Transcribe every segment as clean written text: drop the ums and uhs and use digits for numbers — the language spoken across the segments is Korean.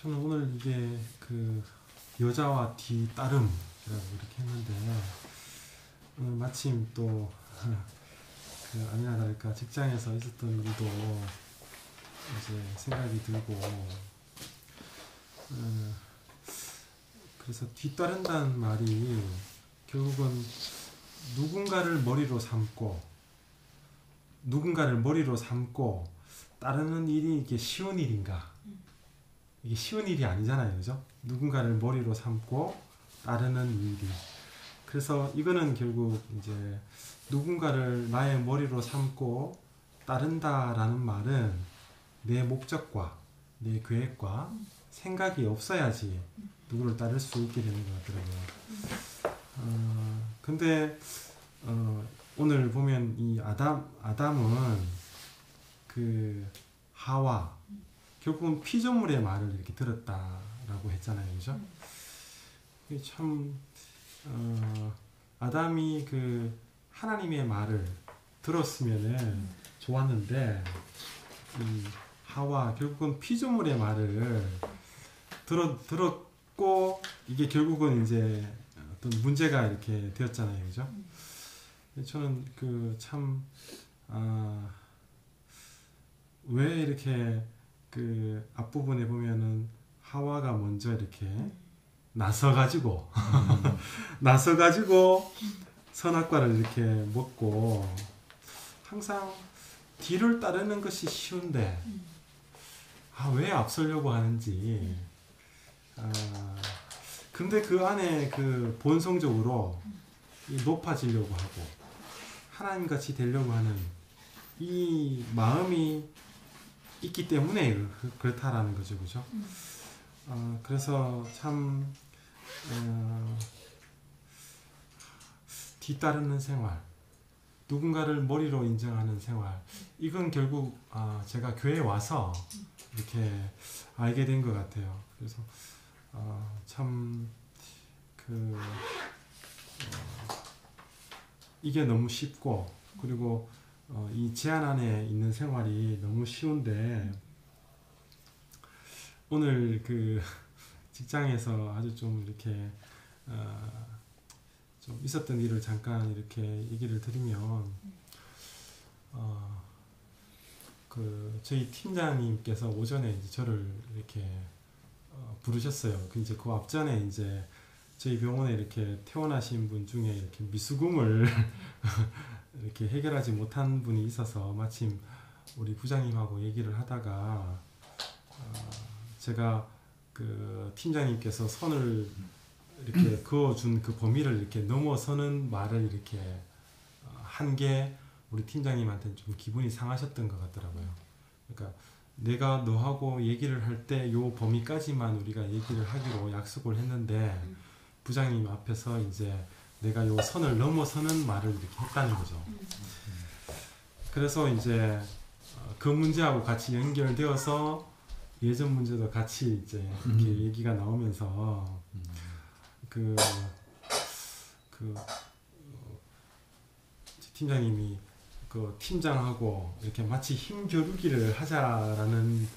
저는 오늘 이게 그 여자와 뒤따름이라고 이렇게 했는데 오늘 마침 또 그 아니나 다를까 직장에서 있었던 일도 이제 생각이 들고 그래서 뒤따른다는 말이 결국은 누군가를 머리로 삼고 따르는 일이 이게 쉬운 일인가? 이게 쉬운 일이 아니잖아요, 그죠? 누군가를 머리로 삼고 따르는 일이. 그래서 이거는 결국 이제 누군가를 나의 머리로 삼고 따른다라는 말은 내 목적과 내 계획과 생각이 없어야지 누구를 따를 수 있게 되는 것 같더라고요. 근데 오늘 보면 이 아담은 그 하와 결국은 피조물의 말을 이렇게 들었다라고 했잖아요, 그죠? 이게 참 아담이 그 하나님의 말을 들었으면은 좋았는데 이 하와 결국은 피조물의 말을 들었고 이게 결국은 이제 어떤 문제가 이렇게 되었잖아요, 그죠? 저는 그 참 왜 이렇게 그 앞부분에 보면은 하와가 먼저 이렇게 나서가지고 선악과를 이렇게 먹고 항상 뒤를 따르는 것이 쉬운데 왜 앞서려고 하는지 근데 그 안에 그 본성적으로 높아지려고 하고 하나님같이 되려고 하는 이 마음이 있기 때문에 그렇다라는 거죠, 그죠? 그래서 참 뒤따르는 생활, 누군가를 머리로 인정하는 생활, 이건 결국 제가 교회에 와서 이렇게 알게 된 것 같아요. 그래서 참 이게 너무 쉽고 그리고 이 제한 안에 있는 생활이 너무 쉬운데 오늘 그 직장에서 아주 좀 이렇게 좀 있었던 일을 잠깐 이렇게 얘기를 드리면 그 저희 팀장님께서 오전에 이제 저를 이렇게 부르셨어요. 이제 그 앞전에 이제 저희 병원에 이렇게 퇴원하신 분 중에 이렇게 미수금을 이렇게 해결하지 못한 분이 있어서 마침 우리 부장님하고 얘기를 하다가 제가 그 팀장님께서 선을 이렇게 그어준 그 범위를 이렇게 넘어서는 말을 이렇게 한 게 우리 팀장님한테는 좀 기분이 상하셨던 것 같더라고요. 그러니까 내가 너하고 얘기를 할 때 요 범위까지만 우리가 얘기를 하기로 약속을 했는데 부장님 앞에서 이제 내가 요 선을 넘어서는 말을 이렇게 했다는 거죠. 그래서 이제 그 문제하고 같이 연결되어서 예전 문제도 같이 이제 이렇게 얘기가 나오면서 팀장님이 그 팀장하고 이렇게 마치 힘겨루기를 하자라는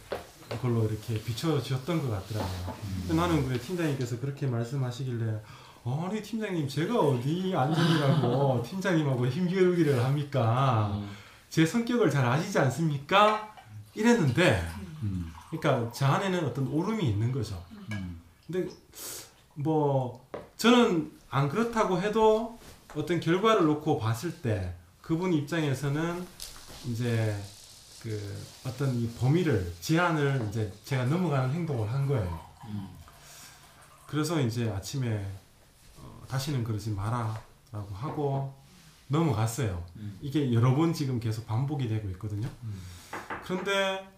걸로 이렇게 비춰주셨던 것 같더라고요. 나는 왜 팀장님께서 그렇게 말씀하시길래 아니 팀장님 제가 어디 안전이라고 팀장님하고 힘겨루기를 합니까? 제 성격을 잘 아시지 않습니까? 이랬는데 그러니까 저 안에는 어떤 오름이 있는 거죠. 근데 뭐 저는 안 그렇다고 해도 어떤 결과를 놓고 봤을 때 그분 입장에서는 이제 그 어떤 이 범위를 제한을 이제 제가 넘어가는 행동을 한 거예요. 그래서 이제 아침에 다시는 그러지 마라 라고 하고 넘어갔어요. 이게 여러 번 지금 계속 반복이 되고 있거든요. 그런데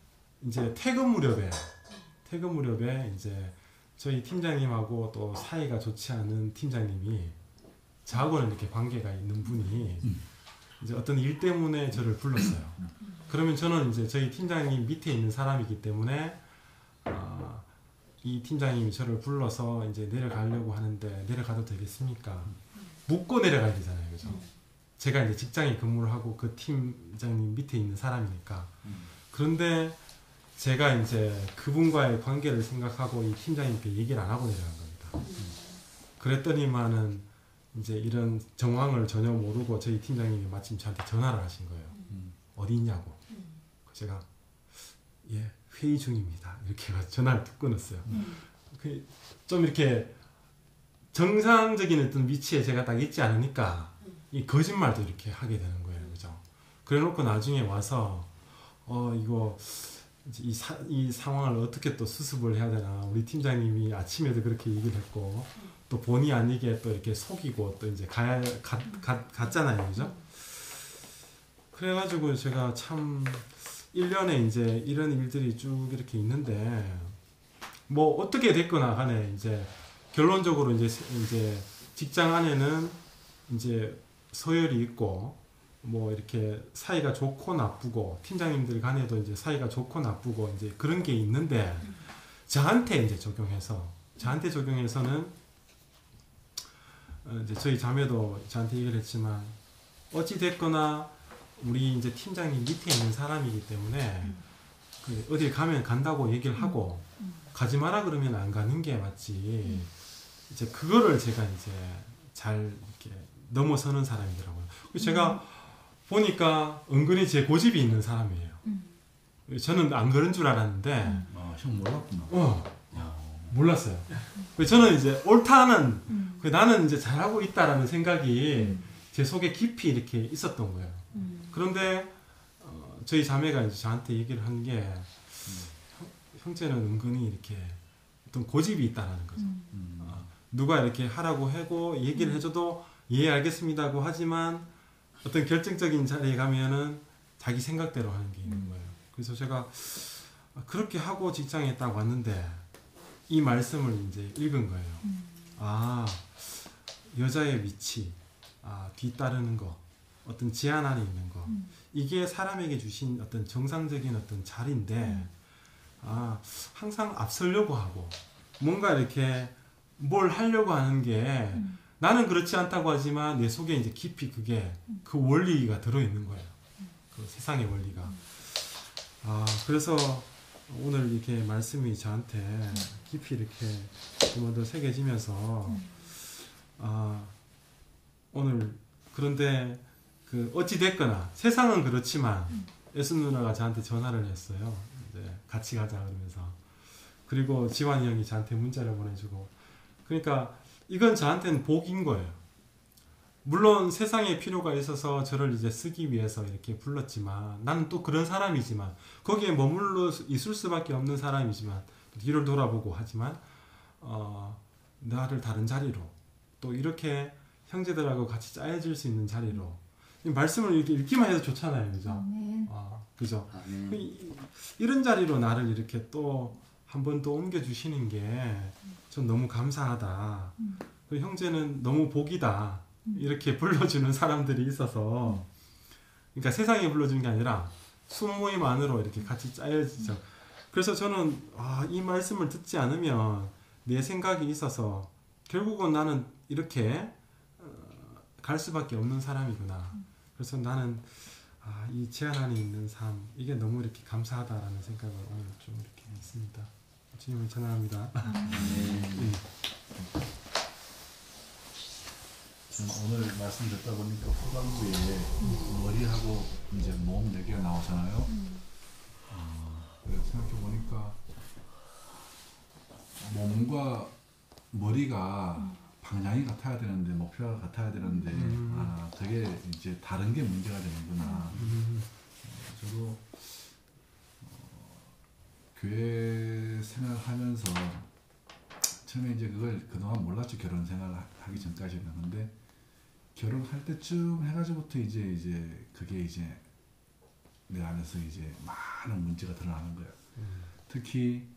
이제 퇴근 무렵에 이제 저희 팀장님하고 또 사이가 좋지 않은 팀장님이 저하고는 이렇게 관계가 있는 분이 이제 어떤 일 때문에 저를 불렀어요. 그러면 저는 이제 저희 팀장님 밑에 있는 사람이기 때문에 이 팀장님이 저를 불러서 이제 내려가려고 하는데 내려가도 되겠습니까? 묻고 내려가야 되잖아요, 그죠? 제가 이제 직장에 근무를 하고 그 팀장님 밑에 있는 사람이니까. 그런데 제가 이제 그분과의 관계를 생각하고 이 팀장님께 얘기를 안 하고 내려간 겁니다. 그랬더니만은 이제 이런 정황을 전혀 모르고 저희 팀장님이 마침 저한테 전화를 하신 거예요. 어디 있냐고. 제가 예, 회의 중입니다. 이렇게 해서 전화를 툭 끊었어요. 좀 이렇게 정상적인 어떤 위치에 제가 딱 있지 않으니까 이 거짓말도 이렇게 하게 되는 거예요. 그죠? 그래 놓고 나중에 와서 이거 이 상황을 어떻게 또 수습을 해야 되나. 우리 팀장님이 아침에도 그렇게 얘기를 했고 또 본의 아니게 또 이렇게 속이고 또 이제 갔잖아요. 그죠? 그래가지고 제가 참 1년에 이제 이런 일들이 쭉 이렇게 있는데 뭐 어떻게 됐거나 간에 이제 결론적으로 이제 직장 안에는 이제 서열이 있고 뭐 이렇게 사이가 좋고 나쁘고 팀장님들 간에도 이제 사이가 좋고 나쁘고 이제 그런 게 있는데 저한테 이제 적용해서는 이제 저희 자매도 저한테 얘기를 했지만 어찌 됐거나 우리 이제 팀장님 밑에 있는 사람이기 때문에 어딜 가면 간다고 얘기를 하고 가지 마라 그러면 안 가는 게 맞지. 이제 그거를 제가 이제 잘 이렇게 넘어서는 사람이더라고요. 제가 보니까 은근히 제 고집이 있는 사람이에요. 저는 안 그런 줄 알았는데 형 몰랐구나. 몰랐어요. 저는 이제 옳다는 나는 이제 잘하고 있다라는 생각이 제 속에 깊이 이렇게 있었던 거예요. 그런데 저희 자매가 이제 저한테 얘기를 한 게 형제는 은근히 이렇게 어떤 고집이 있다라는 거죠. 누가 이렇게 하라고 하고 얘기를 해줘도 예 알겠습니다고 하지만 어떤 결정적인 자리에 가면은 자기 생각대로 하는 게 있는 거예요. 그래서 제가 그렇게 하고 직장에 딱 왔는데 이 말씀을 이제 읽은 거예요. 아, 여자의 위치, 뒤따르는 거, 어떤 제한 안에 있는 거, 이게 사람에게 주신 어떤 정상적인 어떤 자리인데, 항상 앞서려고 하고, 뭔가 이렇게 뭘 하려고 하는 게, 나는 그렇지 않다고 하지만 내 속에 이제 깊이 그게, 그 원리가 들어있는 거예요. 그 세상의 원리가. 그래서 오늘 이렇게 말씀이 저한테 깊이 이렇게 좀 더 새겨지면서, 오늘 그런데 그 어찌 됐거나 세상은 그렇지만 예순 누나가 저한테 전화를 했어요. 이제 같이 가자 그러면서. 그리고 지환이 형이 저한테 문자를 보내주고. 그러니까 이건 저한테는 복인 거예요. 물론 세상에 필요가 있어서 저를 이제 쓰기 위해서 이렇게 불렀지만 나는 또 그런 사람이지만 거기에 머물러 있을 수밖에 없는 사람이지만 뒤를 돌아보고 하지만 나를 다른 자리로 또 이렇게 형제들하고 같이 짜여질 수 있는 자리로 말씀을 이렇게 읽기만 해도 좋잖아요. 그죠? 그죠? 이런 자리로 나를 이렇게 또 한 번 또 옮겨주시는 게 전 너무 감사하다. 형제는 너무 복이다. 이렇게 불러주는 사람들이 있어서 그러니까 세상에 불러주는 게 아니라 수모임 안으로 이렇게 같이 짜여지죠. 그래서 저는 이 말씀을 듣지 않으면 내 생각이 있어서 결국은 나는 이렇게 갈 수밖에 없는 사람이구나. 그래서 나는 이 제한 안에 있는 삶 이게 너무 이렇게 감사하다라는 생각을 오늘 좀 이렇게 했습니다. 주님을 찬양합니다. 오늘 말씀 듣다 보니까 후반부에 머리하고 이제 몸 4개가 나오잖아요. 생각해 보니까 몸과 머리가 방향이 같아야 되는데 목표가 같아야 되는데 되게 이제 다른 게 문제가 되는구나. 저도 교회 생활하면서 처음에 이제 그걸 그동안 몰랐죠. 결혼 생활을 하기 전까지는. 근데 결혼할 때쯤 해가지고부터 이제 그게 이제 내 안에서 이제 많은 문제가 드러나는 거예요. 특히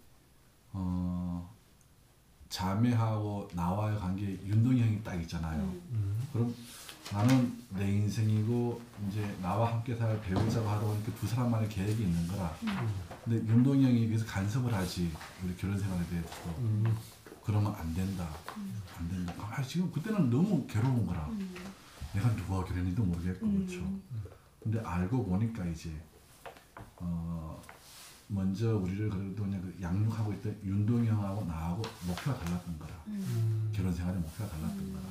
자매하고 나와의 관계 윤동이 형이 딱 있잖아요. 그럼 나는 내 인생이고 이제 나와 함께 살 배우자가 하다 보니까 두 사람만의 계획이 있는 거라. 근데 윤동이 형이 여기서 간섭을 하지 우리 결혼 생활에 대해서. 그러면 안 된다. 안 된다. 지금 그때는 너무 괴로운 거라. 내가 누구와 결혼인지도 모르겠고 그렇죠. 근데 알고 보니까 이제 먼저 우리를 그래도 그냥 그 양육하고 있던 윤동이 형하고 나하고 목표가 달랐던 거라. 결혼 생활의 목표가 달랐던 거라.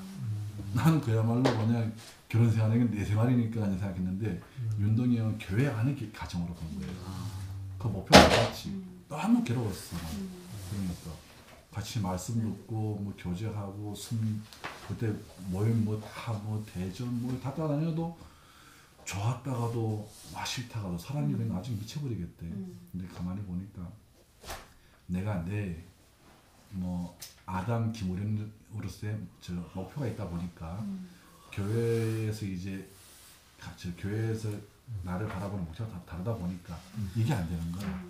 나는 그야말로 그냥 결혼 생활이 내 생활이니까 그냥 생각했는데 윤동이 형은 교회 안에 가정으로 본 거예요. 그 목표가 달랐지. 너무 괴로웠어. 그러니까 같이 말씀 듣고 뭐 교제하고 그때 모임 뭐 대전 뭐 다 따라다녀도 좋았다가도 싫다가도 사람이 그냥 나중에 미쳐버리겠대. 근데 가만히 보니까 내가 내 뭐 아담 김우련으로서의 저 목표가 있다 보니까 교회에서 이제 같이 교회에서 나를 바라보는 목표가 다 다르다 보니까 이게 안 되는 거야.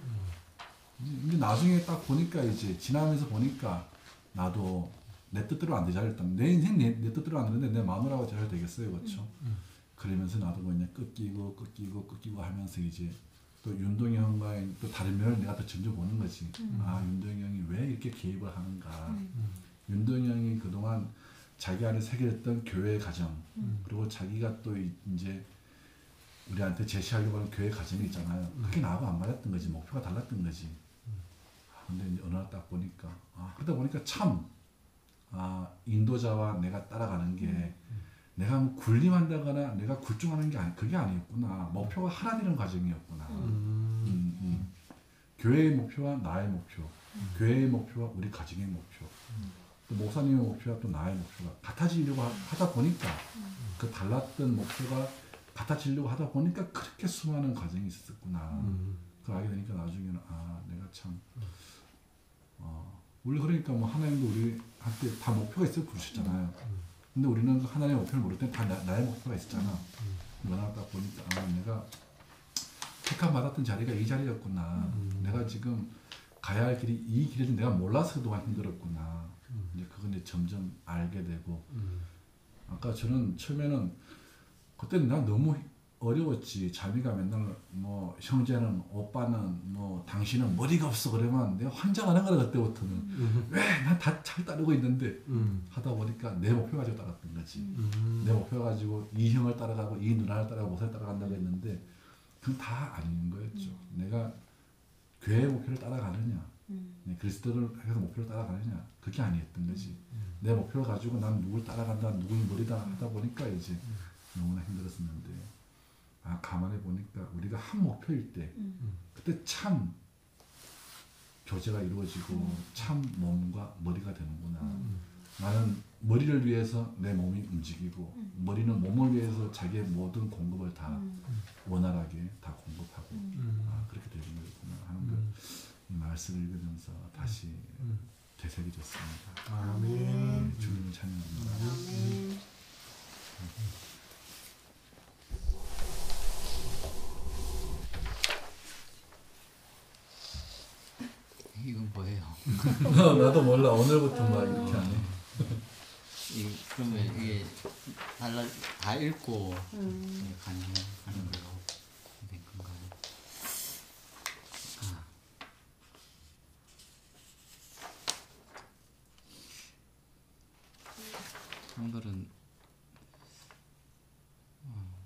근데 나중에 딱 보니까 이제 지나면서 보니까 나도 내 뜻대로 안 되자 일단 내 인생 내 뜻대로 안 되는데 내 마누라가 잘 되겠어요, 그렇죠? 그러면서 나도 그냥 꺾이고 하면서 이제 또 윤동이 형과 또 다른 면을 내가 또 점점 보는 거지. 아, 윤동이 형이 왜 이렇게 개입을 하는가. 윤동이 형이 그동안 자기 안에 새겼던 교회 가정 그리고 자기가 또 이제 우리한테 제시하려고 하는 교회 가정이 있잖아요. 그게 나하고 안 맞았던 거지. 목표가 달랐던 거지. 근데 이제 어느 날 딱 보니까 그러다 보니까 참 인도자와 내가 따라가는 게 내가 뭐 군림한다거나 내가 굴종하는 게 그게 아니었구나. 목표가 하나 되는 과정이었구나. 교회의 목표와 나의 목표, 교회의 목표와 우리 가정의 목표, 또 목사님의 목표와 또 나의 목표가 같아지려고 하다 보니까 그 달랐던 목표가 같아지려고 하다 보니까 그렇게 수많은 과정이 있었구나. 그걸 알게 되니까 나중에는 내가 참 원래 그러니까 뭐 하나님도 우리한테 다 목표가 있어 부르셨잖아요. 근데 우리는 하나님의 목표를 모를 때 다 나의 목표가 있었잖아. 워낙 딱 보니까 내가 택함 받았던 자리가 이 자리였구나. 내가 지금 가야 할 길이 이 길을 내가 몰라서 그동안 힘들었구나. 이제 그건 이제 점점 알게 되고. 아까 저는 처음에는 그때는 난 너무 어려웠지. 자미가 맨날 뭐 형제는 오빠는 뭐 당신은 머리가 없어 그러면 내가 환장하는 거라 그때부터는 왜 난 다 잘 따르고 있는데 하다 보니까 내 목표 가지고 따랐던 거지. 내 목표 가지고 이 형을 따라가고 이 누나를 따라가고 목사를 따라간다고 했는데 그건 다 아닌 거였죠. 내가 교회의 목표를 따라가느냐 그리스도를 해서 목표를 따라가느냐 그게 아니었던 거지. 내 목표를 가지고 난 누굴 따라간다 누굴 머리다 하다 보니까 이제 너무나 힘들었었는데 가만히 보니까 우리가 한 목표일 때 그때 참 교제가 이루어지고 참 몸과 머리가 되는구나. 나는 머리를 위해서 내 몸이 움직이고 머리는 몸을 위해서 자기의 모든 공급을 다 원활하게 다 공급하고 그렇게 되는 거구나 하는 걸 이 말씀을 읽으면서 다시 되새겨졌습니다. 아멘. 주님을 찬양합니다. 아멘. 이건 뭐예요? 나도 몰라. 오늘부터 막 이렇게 하네. 그러면 이게 다 읽고 가는 걸로 된 건가요? 오늘은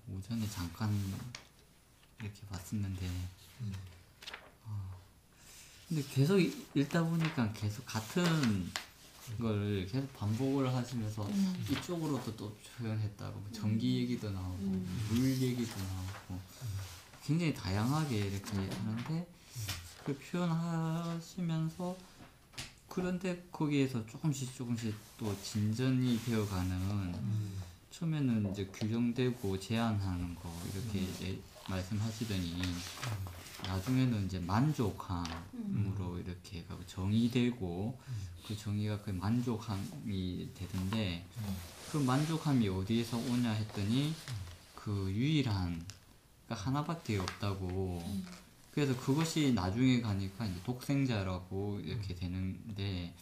오전에 잠깐 이렇게 봤었는데 근데 계속 읽다 보니까 계속 같은 걸 계속 반복을 하시면서 이쪽으로도 또 표현했다고 뭐 전기 얘기도 나오고 물 얘기도 나오고 굉장히 다양하게 이렇게 하는데 그 표현하시면서 그런데 거기에서 조금씩 또 진전이 되어가는 처음에는 이제 규정되고 제한하는 거 이렇게 이제 말씀하시더니 나중에는 이제 만족함으로 이렇게 정의되고 그 정의가 그 만족함이 되던데 그 만족함이 어디에서 오냐 했더니 그 유일한 그러니까 하나밖에 없다고 그래서 그것이 나중에 가니까 이제 독생자라고 이렇게 되는데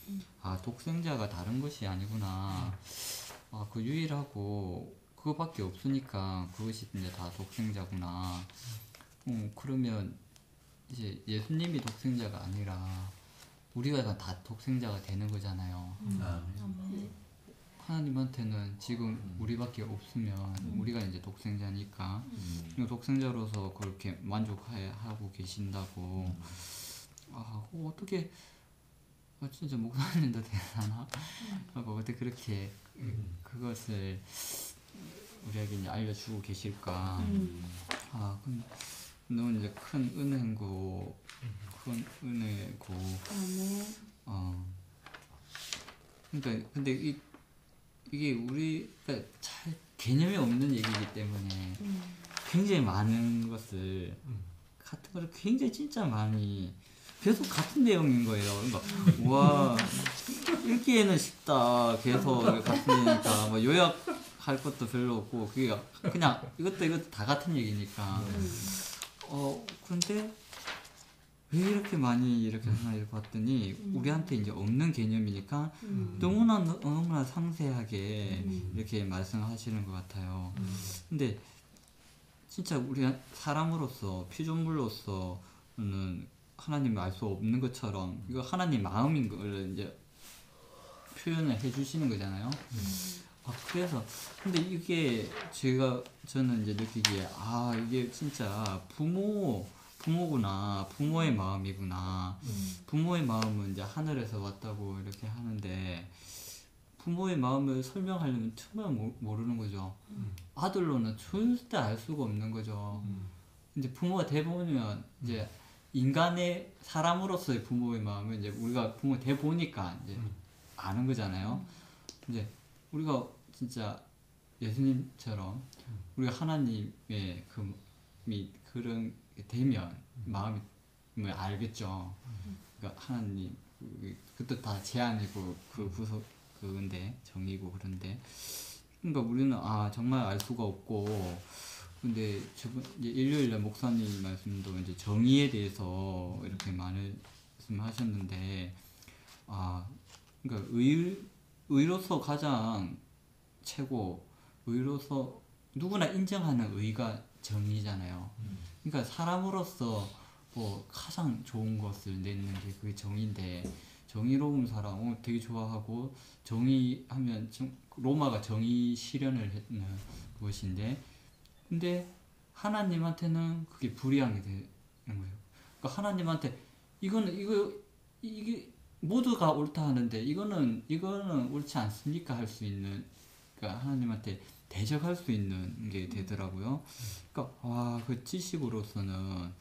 독생자가 다른 것이 아니구나 그 유일하고 그거밖에 없으니까 그것이 이제 다 독생자구나 그러면 이제 예수님이 독생자가 아니라 우리가 다 독생자가 되는 거잖아요. 하나님한테는 지금 우리밖에 없으면 우리가 이제 독생자니까 이 독생자로서 그렇게 만족하고 계신다고 어떻게 진짜 목사님도 대단하나 하고 어떻게 그렇게 그것을 우리에게 이제 알려주고 계실까. 그럼 너무 이제 큰 은혜고 그러니까 근데 이게 우리가 잘 개념이 없는 얘기이기 때문에 굉장히 많은 것을 같은 거를 굉장히 진짜 많이 계속 같은 내용인 거예요. 그러니까 와 읽기에는 쉽다. 계속 같으니까 뭐 요약할 것도 별로 없고 그게 그냥 이것도 다 같은 얘기니까. 근데 왜 이렇게 많이 이렇게 하나 이렇게 봤더니 우리한테 이제 없는 개념이니까 너무나 상세하게 이렇게 말씀하시는 것 같아요. 근데 진짜 우리 사람으로서 피조물로서는 하나님을 알 수 없는 것처럼 이거 하나님 마음인 걸 이제 표현을 해주시는 거잖아요. 그래서 근데 이게 저는 이제 느끼기에 이게 진짜 부모구나. 부모의 마음이구나. 부모의 마음은 이제 하늘에서 왔다고 이렇게 하는데 부모의 마음을 설명하려면 정말 모르는 거죠. 아들로는 절대 알 수가 없는 거죠. 이제 부모가 돼보면 이제 인간의 사람으로서의 부모의 마음을 이제 우리가 부모 돼보니까 이제 아는 거잖아요. 이제 우리가 진짜 예수님처럼 우리가 하나님의 그런 되면 마음을 알겠죠. 그러니까 하나님 그것도 다 제한이고 그건데 정의고 그런데 그러니까 우리는 정말 알 수가 없고 근데 저번 이제 일요일에 목사님 말씀도 이제 정의에 대해서 이렇게 말씀하셨는데 그러니까 의로서 가장 최고 의로서 누구나 인정하는 의가 정의잖아요. 그러니까 사람으로서 뭐 가장 좋은 것을 내는 게 그게 정의인데 정의로운 사람 되게 좋아하고 정의하면 로마가 정의 실현을 했는 것인데 근데 하나님한테는 그게 불이한 게 되는 거예요. 그러니까 하나님한테 이게 모두가 옳다 하는데 이거는 옳지 않습니까 할 수 있는 그러니까 하나님한테 대적할 수 있는 게 되더라고요. 그러니까 그 지식으로서는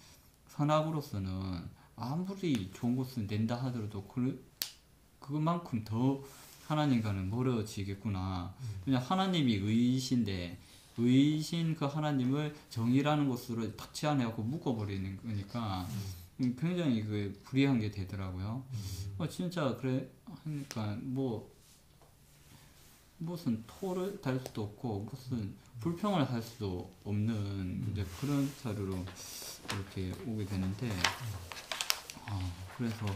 선악으로서는 아무리 좋은 것을 낸다 하더라도 그것만큼 더 하나님과는 멀어지겠구나. 그냥 하나님이 의이신데 의이신 그 하나님을 정의라는 것으로 딱 제한해갖고 묶어버리는 거니까 굉장히 그 불이한 게 되더라고요. 진짜 그래 하니까 무슨 토를 달 수도 없고 무슨 불평을 할 수도 없는 이제 그런 자료로 이렇게 오게 되는데 그래서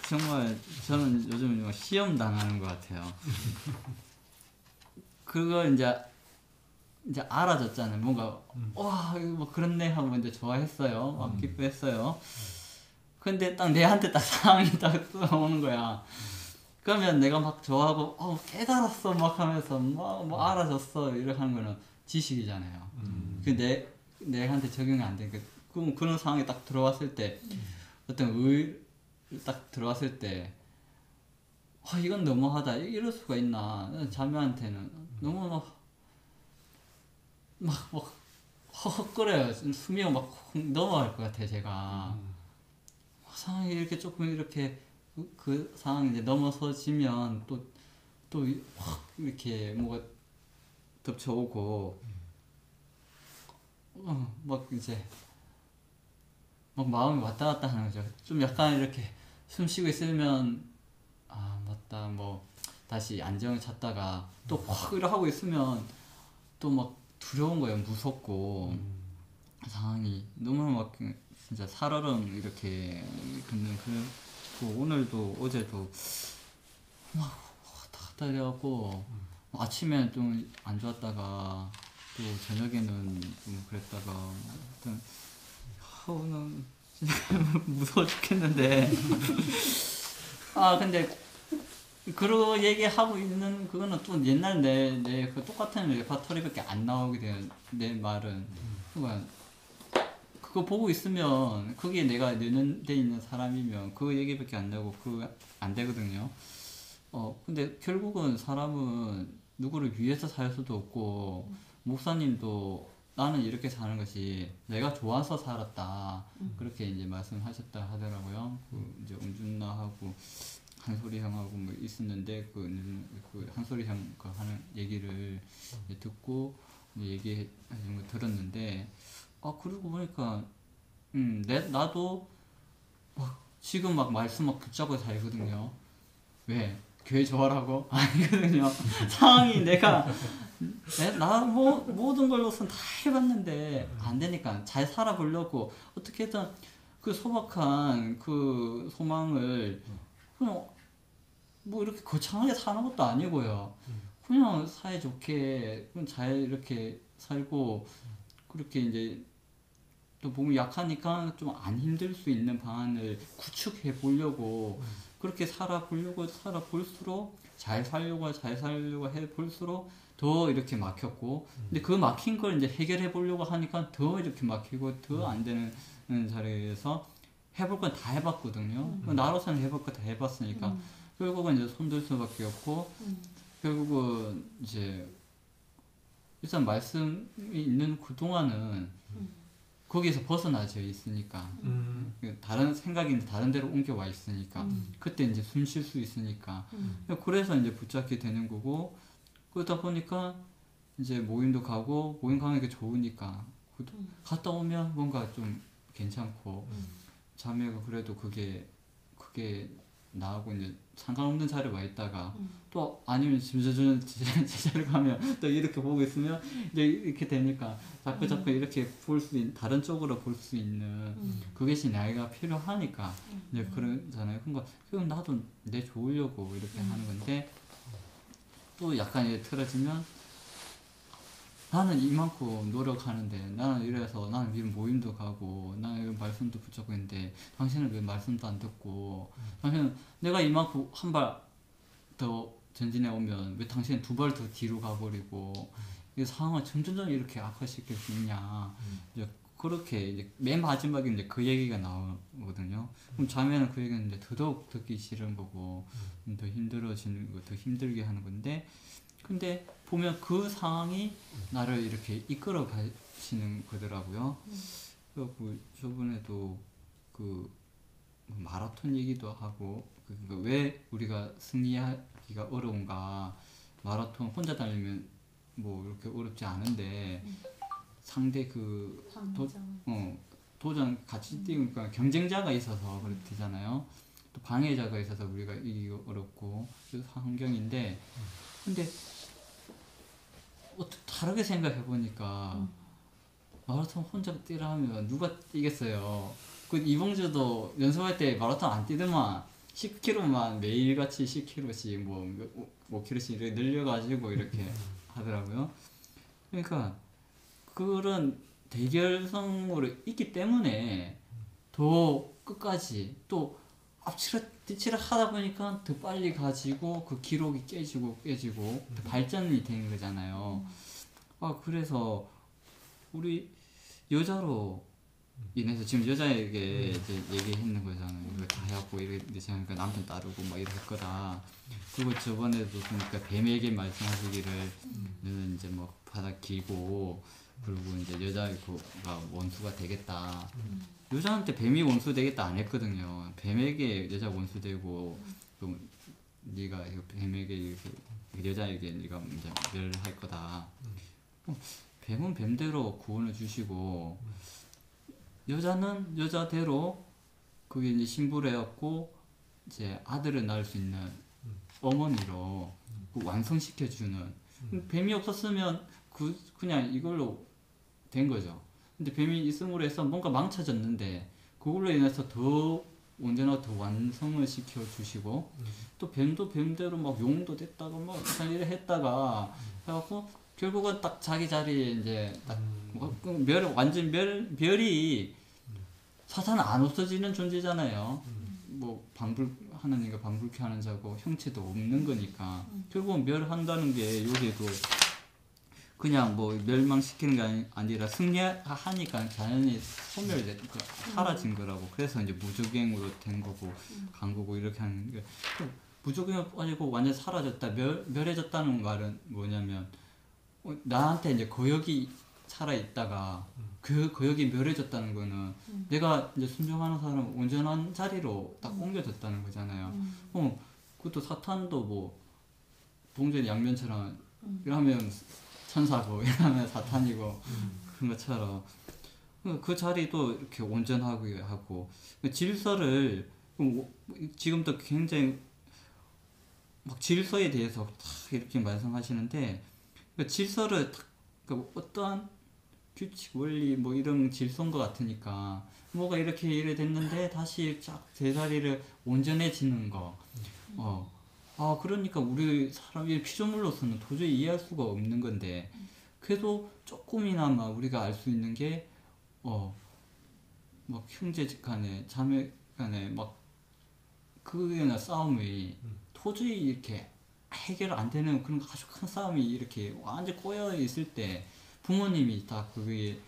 정말 저는 요즘 시험 당하는 것 같아요. 그걸 이제 알아졌잖아요. 뭔가 뭐 그렇네 하고 이제 좋아했어요. 막 기뻐했어요. 근데 딱 내한테 딱 상황이 딱 오는 거야. 그러면 내가 막 좋아하고 깨달았어 막 하면서 뭐 알아졌어 이렇게 하는 거는 지식이잖아요. 근데 내한테 적용이 안 되니까 그런 상황이 딱 들어왔을 때 어떤 딱 들어왔을 때 이건 너무하다 이럴 수가 있나. 자매한테는 너무 막 헉헉거려요. 숨이 막 넘어갈 것 같아 제가. 상황이 이렇게 조금 이렇게 그 상황이 이제 넘어서지면 또 확 이렇게 뭐가 덮쳐오고 막 이제 막 마음이 왔다 갔다 하는 거죠. 좀 약간 이렇게 숨 쉬고 있으면 맞다 뭐 다시 안정을 찾다가 또 확 이렇게 하고 있으면 또 막 두려운 거예요. 무섭고 상황이 너무 막 진짜 살얼음 이렇게 긋는 오늘도 어제도 막 왔다 갔다 해갖고 아침에는 좀 안 좋았다가 또 저녁에는 좀 그랬다가 하여튼 오늘 무서워 죽겠는데. 아 근데 그런 얘기하고 있는 그거는 또 옛날 내 그 똑같은 레파토리밖에 안 나오게 된 내 말은 그러니까 그거 보고 있으면 그게 내가 연연돼 있는 사람이면 그 얘기밖에 안 나고 그 안 되거든요. 근데 결국은 사람은 누구를 위해서 살 수도 없고 목사님도 나는 이렇게 사는 것이 내가 좋아서 살았다 그렇게 이제 말씀하셨다 하더라고요. 그 이제 엄준나하고 한소리 형하고 뭐 있었는데 그 한소리 형 그 하는 얘기를 듣고 얘기하는 거 들었는데 그러고 보니까 나도 막 지금 막 말씀 막 붙잡고 살거든요. 왜? 교회 좋아라고? 아니거든요. 상황이 나 모든 걸로선 다 해봤는데 안 되니까 잘 살아보려고 어떻게든 그 소박한 그 소망을 그냥 뭐 이렇게 거창하게 사는 것도 아니고요. 그냥 사이좋게 그냥 잘 이렇게 살고 그렇게 이제 또 몸이 약하니까 좀 안 힘들 수 있는 방안을 구축해 보려고 그렇게 살아볼수록 잘 살려고 해볼수록 더 이렇게 막혔고 근데 그 막힌 걸 이제 해결해 보려고 하니까 더 이렇게 막히고 더 안 되는 자리에서 해볼 건 다 해봤거든요. 나로서는 해볼 거 다 해봤으니까 결국은 이제 손들 수밖에 없고 결국은 이제 일단 말씀이 있는 그동안은 거기에서 벗어나져 있으니까 다른 생각이 다른 데로 옮겨와 있으니까 그때 이제 숨 쉴 수 있으니까 그래서 이제 붙잡게 되는 거고 그러다 보니까 이제 모임도 가고 모임 가는 게 좋으니까 갔다 오면 뭔가 좀 괜찮고 자매가 그래도 그게 나하고 이제 상관없는 자리에 와 있다가 또 아니면 짐져주는 제자를 가면 또 이렇게 보고 있으면 이제 이렇게 되니까 자꾸 이렇게 볼 수 있는 다른 쪽으로 볼 수 있는 그것이 나이가 필요하니까 이제 그러잖아요. 그러니까 그럼 나도 내 좋으려고 이렇게 하는 건데 또 약간 이제 틀어지면 나는 이만큼 노력하는데 나는 이래서 나는 이런 모임도 가고 나는 이런 말씀도 붙잡고 있는데 당신은 왜 말씀도 안 듣고 당신은 내가 이만큼 한 발 더 전진해 오면 왜 당신은 두 발 더 뒤로 가버리고 이 상황을 점점 이렇게 악화시킬 수 있냐 이제 그렇게 이제 맨 마지막에 이제 그 얘기가 나오거든요. 그럼 자매는 그 얘기는 이제 더더욱 듣기 싫은 거고 더 힘들어지는 거 더 힘들게 하는 건데 근데 보면 그 상황이 나를 이렇게 이끌어 가시는 거더라고요. 그리고 저번에도 그 마라톤 얘기도 하고 왜 우리가 승리하기가 어려운가 마라톤 혼자 달리면 뭐 이렇게 어렵지 않은데 상대 도전 같이 뛰니까 경쟁자가 있어서 그렇잖아요. 또 방해자가 있어서 우리가 이기기 어렵고 그 환경인데 근데 다르게 생각해 보니까 마라톤 혼자 뛰라 하면 누가 뛰겠어요. 그 이봉주도 연습할 때 마라톤 안 뛰더만 10km만 매일같이 10km씩 뭐 5km씩 이렇게 늘려가지고 이렇게 하더라고요. 그러니까 그런 대결성으로 있기 때문에 더 끝까지 또 앞치라 뒤치라 하다 보니까 더 빨리 가지고 그 기록이 깨지고 더 발전이 되는 거잖아요. 그래서 우리 여자로 인해서 지금 여자에게 이제 얘기했는 거잖아요. 이거 다 해갖고 이렇게 생각하니까 남편 따르고 막 이럴 거다. 그리고 저번에도 보니까 뱀에게 말씀하시기를 너는 이제 뭐 바닥 길고 그리고 이제 여자가 원수가 되겠다. 여자한테 뱀이 원수 되겠다 안 했거든요. 뱀에게 여자 원수 되고 또 네가 뱀에게 이렇게 여자에게 네가 이제 멸할 거다. 뱀은 뱀대로 구원을 주시고 여자는 여자대로 그게 이제 신부래였고 이제 아들을 낳을 수 있는 어머니로 완성시켜주는 뱀이 없었으면 그냥 이걸로 된 거죠. 근데 뱀이 있음으로 해서 뭔가 망쳐졌는데 그걸로 인해서 더 언제나 더 완성을 시켜주시고 또 뱀도 뱀대로 막 용도 됐다가 막 이래 했다가 해갖고 결국은 딱 자기 자리에 이제 딱 완전 별이 사탄은 안 없어지는 존재잖아요. 뭐 하나님과 방불케 하는 자고 형체도 없는 거니까 결국은 멸한다는 게 여기에도 그냥 뭐 멸망시키는 게 아니라 승리하니까 자연히 사라진 거라고. 그래서 이제 무적행으로 된 거고 간 거고 이렇게 하는 게 무적행을 빠지고 완전 사라졌다 멸해졌다는 말은 뭐냐면 나한테 이제 거역이 살아있다가 그 거역이 멸해졌다는 거는 내가 이제 순종하는 사람 온전한 자리로 딱 옮겨졌다는 거잖아요. 그것도 사탄도 뭐 동전 양면처럼 이러면 천사고 이러면 사탄이고 그런 것처럼 그 자리도 이렇게 온전하고 하고 질서를 지금도 굉장히 막 질서에 대해서 딱 이렇게 말씀하시는데 그 질서를 어떠한 규칙 원리 뭐 이런 질서인 것 같으니까 뭐가 이래 됐는데 다시 쫙 제자리를 온전해지는 거. 그러니까 우리 사람이 피조물로서는 도저히 이해할 수가 없는 건데 그래도 조금이나마 우리가 알 수 있는 게 막 형제 간에 자매 간에 막 그게나 싸움이 도저히 이렇게 해결 안 되는 그런 아주 큰 싸움이 이렇게 완전 꼬여 있을 때 부모님이 다 그게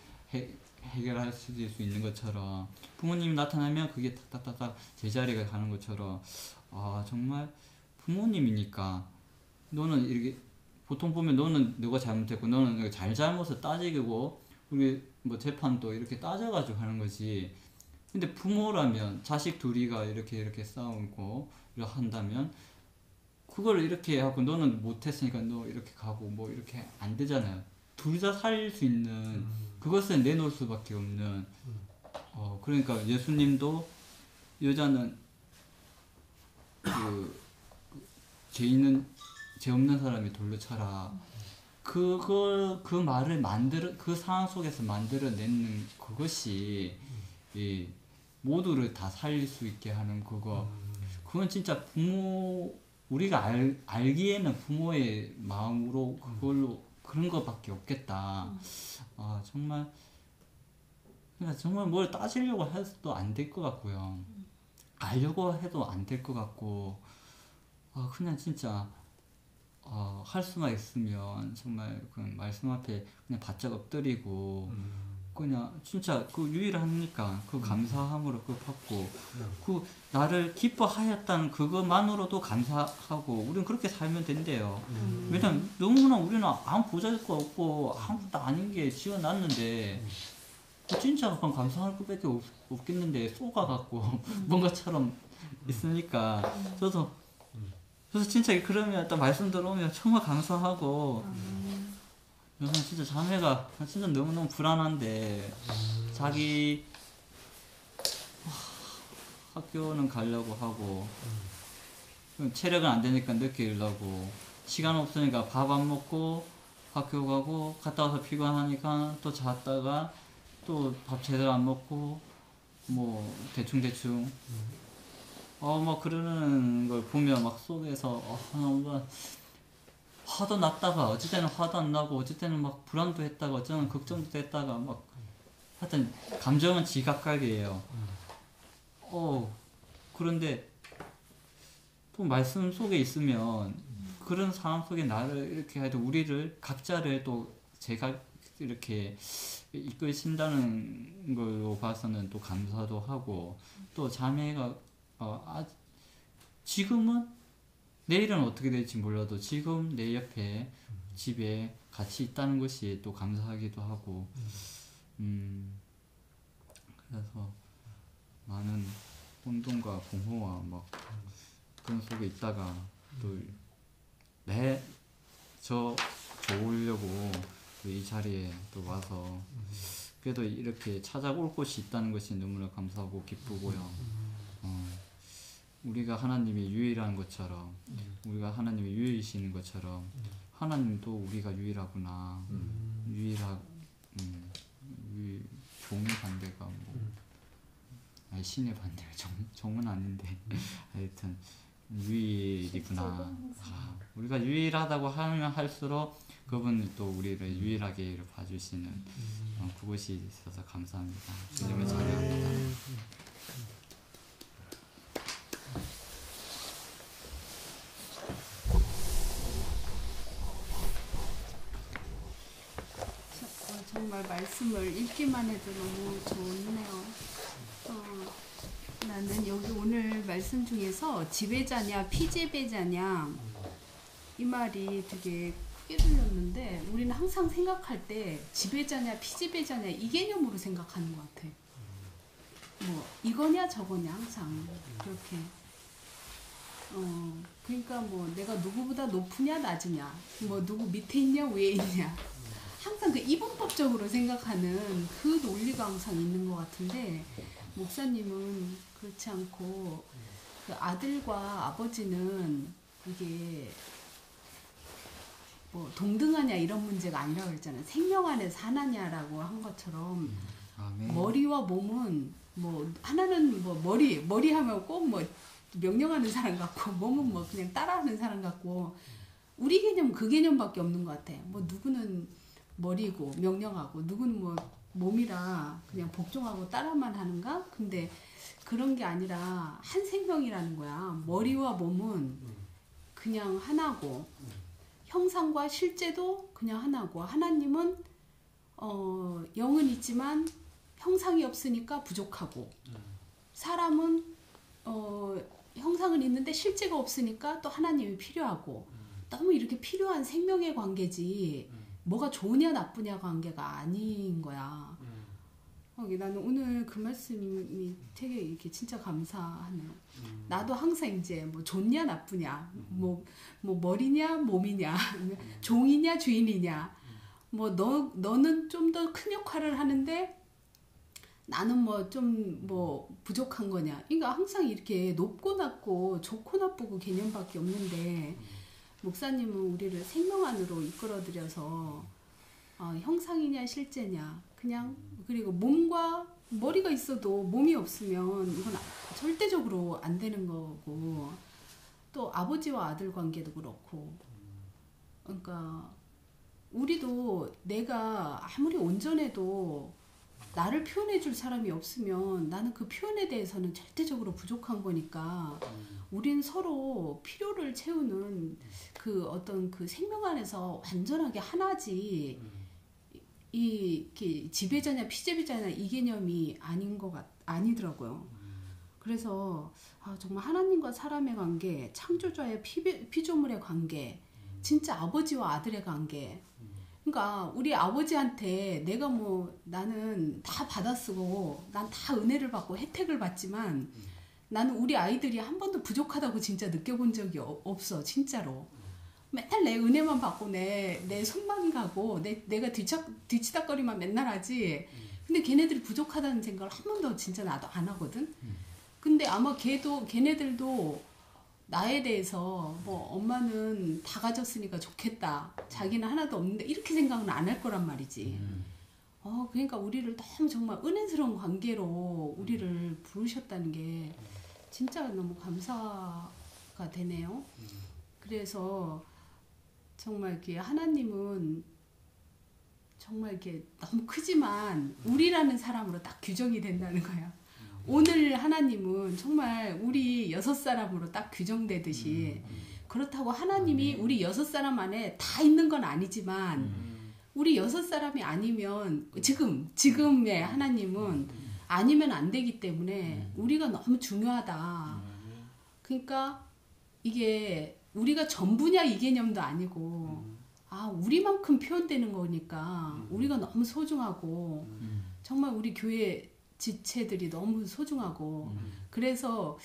해결할 수 있는 것처럼 부모님이 나타나면 그게 딱딱딱딱 제자리가 가는 것처럼 정말 부모님이니까 너는 이렇게 보통 보면 너는 누가 잘못했고 너는 잘못을 따지고 우리 뭐 재판도 이렇게 따져가지고 하는 거지. 근데 부모라면 자식 둘이가 이렇게 싸우고 이렇게 한다면 그걸 이렇게 하고 너는 못했으니까 너 이렇게 가고 뭐 이렇게 안 되잖아요. 둘 다 살릴 수 있는 그것을 내놓을 수밖에 없는 그러니까 예수님도 여자는 죄 없는 사람이 돌로 쳐라. 그 말을 그 상황 속에서 만들어내는 그것이 모두를 다 살릴 수 있게 하는 그건 진짜 우리가 알기에는 부모의 마음으로 그걸로 그런 것밖에 없겠다. 정말 그러니까 정말 뭘 따지려고 해도 안 될 것 같고요. 알려고 해도 안 될 것 같고 그냥 진짜 할 수만 있으면 정말 그 말씀 앞에 그냥 바짝 엎드리고 그냥 진짜 그 유일하니까 그 감사함으로 그 받고 그 나를 기뻐하였다는 그것만으로도 감사하고 우리는 그렇게 살면 된대요. 왜냐면 너무나 우리는 아무 보잘것 없고 아무것도 아닌 게 지어놨는데 진짜 그건 감사할 것밖에 없겠는데 쏘가갖고 뭔가처럼 있으니까 그래서 진짜 그러면 딱 말씀 들어오면 정말 감사하고 저는 진짜 자매가 진짜 너무너무 불안한데 자기 학교는 가려고 하고 체력은 안 되니까 늦게 일하고 시간 없으니까 밥 안 먹고 학교 가고 갔다 와서 피곤하니까 또 잤다가 또 밥 제대로 안 먹고 뭐 대충 막 그러는 걸 보면 막 속에서 뭔가 화도 났다가 어찌 때는 화도 안 나고 어찌 때는 막 불안도 했다가 어쩌면 걱정도 했다가 막 하여튼 감정은 지각각이에요. 그런데 또 말씀 속에 있으면 그런 상황 속에 나를 이렇게 해도 우리를 각자를 또 제가 이렇게 이끄신다는 걸로 봐서는 또 감사도 하고 또 자매가 지금은 내일은 어떻게 될지 몰라도 지금 내 옆에 집에 같이 있다는 것이 또 감사하기도 하고 그래서 많은 혼돈과 공허와 막 그런 속에 있다가 또 저 좋으려고 이 자리에 또 와서 그래도 이렇게 찾아올 곳이 있다는 것이 너무나 감사하고 기쁘고요. 우리가 하나님이 유일한 것처럼 우리가 하나님이 유일이시는 것처럼 하나님도 우리가 유일하구나. 종의 반대가 신의 반대가 종은 아닌데 하여튼 유일이구나. 우리가 유일하다고 하면 할수록 그분이 또 우리를 유일하게 봐주시는 그곳이 있어서 감사합니다. 주님을 찬양합니다. 정말 말씀을 읽기만 해도 너무 좋네요. 나는 여기 오늘 말씀 중에서 지배자냐 피지배자냐 이 말이 되게 크게 들렸는데 우리는 항상 생각할 때 지배자냐 피지배자냐 이 개념으로 생각하는 것 같아. 뭐 이거냐 저거냐 항상 그렇게. 그러니까 뭐 내가 누구보다 높으냐 낮으냐 뭐 누구 밑에 있냐 위에 있냐 항상 그 이분법적으로 생각하는 그 논리가 항상 있는 것 같은데 목사님은 그렇지 않고 그 아들과 아버지는 이게 뭐 동등하냐 이런 문제가 아니라고 그랬잖아요. 생명 안에서 하나냐라고 한 것처럼 머리와 몸은 뭐 하나는 뭐 머리 하면 꼭 뭐 명령하는 사람 같고 몸은 뭐 그냥 따라하는 사람 같고 우리 개념은 그 개념밖에 없는 것 같아. 뭐 누구는 머리고 명령하고 누구는 뭐 몸이라 그냥 복종하고 따라만 하는가? 근데 그런 게 아니라 한 생명이라는 거야. 머리와 몸은 그냥 하나고 형상과 실제도 그냥 하나고 하나님은 영은 있지만 형상이 없으니까 부족하고 사람은 형상은 있는데 실제가 없으니까 또 하나님이 필요하고 너무 이렇게 필요한 생명의 관계지 뭐가 좋으냐 나쁘냐 관계가 아닌 거야. 나는 오늘 그 말씀이 되게 이렇게 진짜 감사하네요. 나도 항상 이제 뭐 좋냐 나쁘냐 뭐 머리냐 몸이냐 종이냐 주인이냐 뭐 너는 좀 더 큰 역할을 하는데 나는 뭐 좀 뭐 부족한 거냐. 그러니까 항상 이렇게 높고 낮고 좋고 나쁘고 개념밖에 없는데 목사님은 우리를 생명 안으로 이끌어들여서 형상이냐 실제냐 그냥 그리고 몸과 머리가 있어도 몸이 없으면 이건 절대적으로 안 되는 거고 또 아버지와 아들 관계도 그렇고 그러니까 우리도 내가 아무리 온전해도 나를 표현해 줄 사람이 없으면 나는 그 표현에 대해서는 절대적으로 부족한 거니까 우린 서로 필요를 채우는 그 어떤 그 생명 안에서 완전하게 하나지 이 지배자냐 피지배자냐 이 개념이 아니더라고요. 그래서 정말 하나님과 사람의 관계, 창조자의 피조물의 관계, 진짜 아버지와 아들의 관계. 그러니까 우리 아버지한테 내가 뭐 나는 다 받아쓰고 난 다 은혜를 받고 혜택을 받지만 나는 우리 아이들이 한 번도 부족하다고 진짜 느껴본 적이 없어. 진짜로. 맨날 내 은혜만 받고 내 손만 가고 내가 뒤치다거리만 맨날 하지. 근데 걔네들이 부족하다는 생각을 한 번도 진짜 나도 안 하거든. 근데 아마 걔네들도 나에 대해서 뭐 엄마는 다 가졌으니까 좋겠다. 자기는 하나도 없는데 이렇게 생각은 안 할 거란 말이지. 그러니까 우리를 너무 정말 은혜스러운 관계로 우리를 부르셨다는 게 진짜 너무 감사가 되네요. 그래서 정말 이렇게 하나님은 정말 이렇게 너무 크지만 우리라는 사람으로 딱 규정이 된다는 거야. 오늘 하나님은 정말 우리 6사람으로 딱 규정되듯이 그렇다고 하나님이 우리 6사람 안에 다 있는 건 아니지만 우리 6사람이 아니면 지금의 하나님은 아니면 안 되기 때문에 우리가 너무 중요하다. 그러니까 이게 우리가 전부냐 이 개념도 아니고 우리만큼 표현되는 거니까 우리가 너무 소중하고 정말 우리 교회 지체들이 너무 소중하고 그래서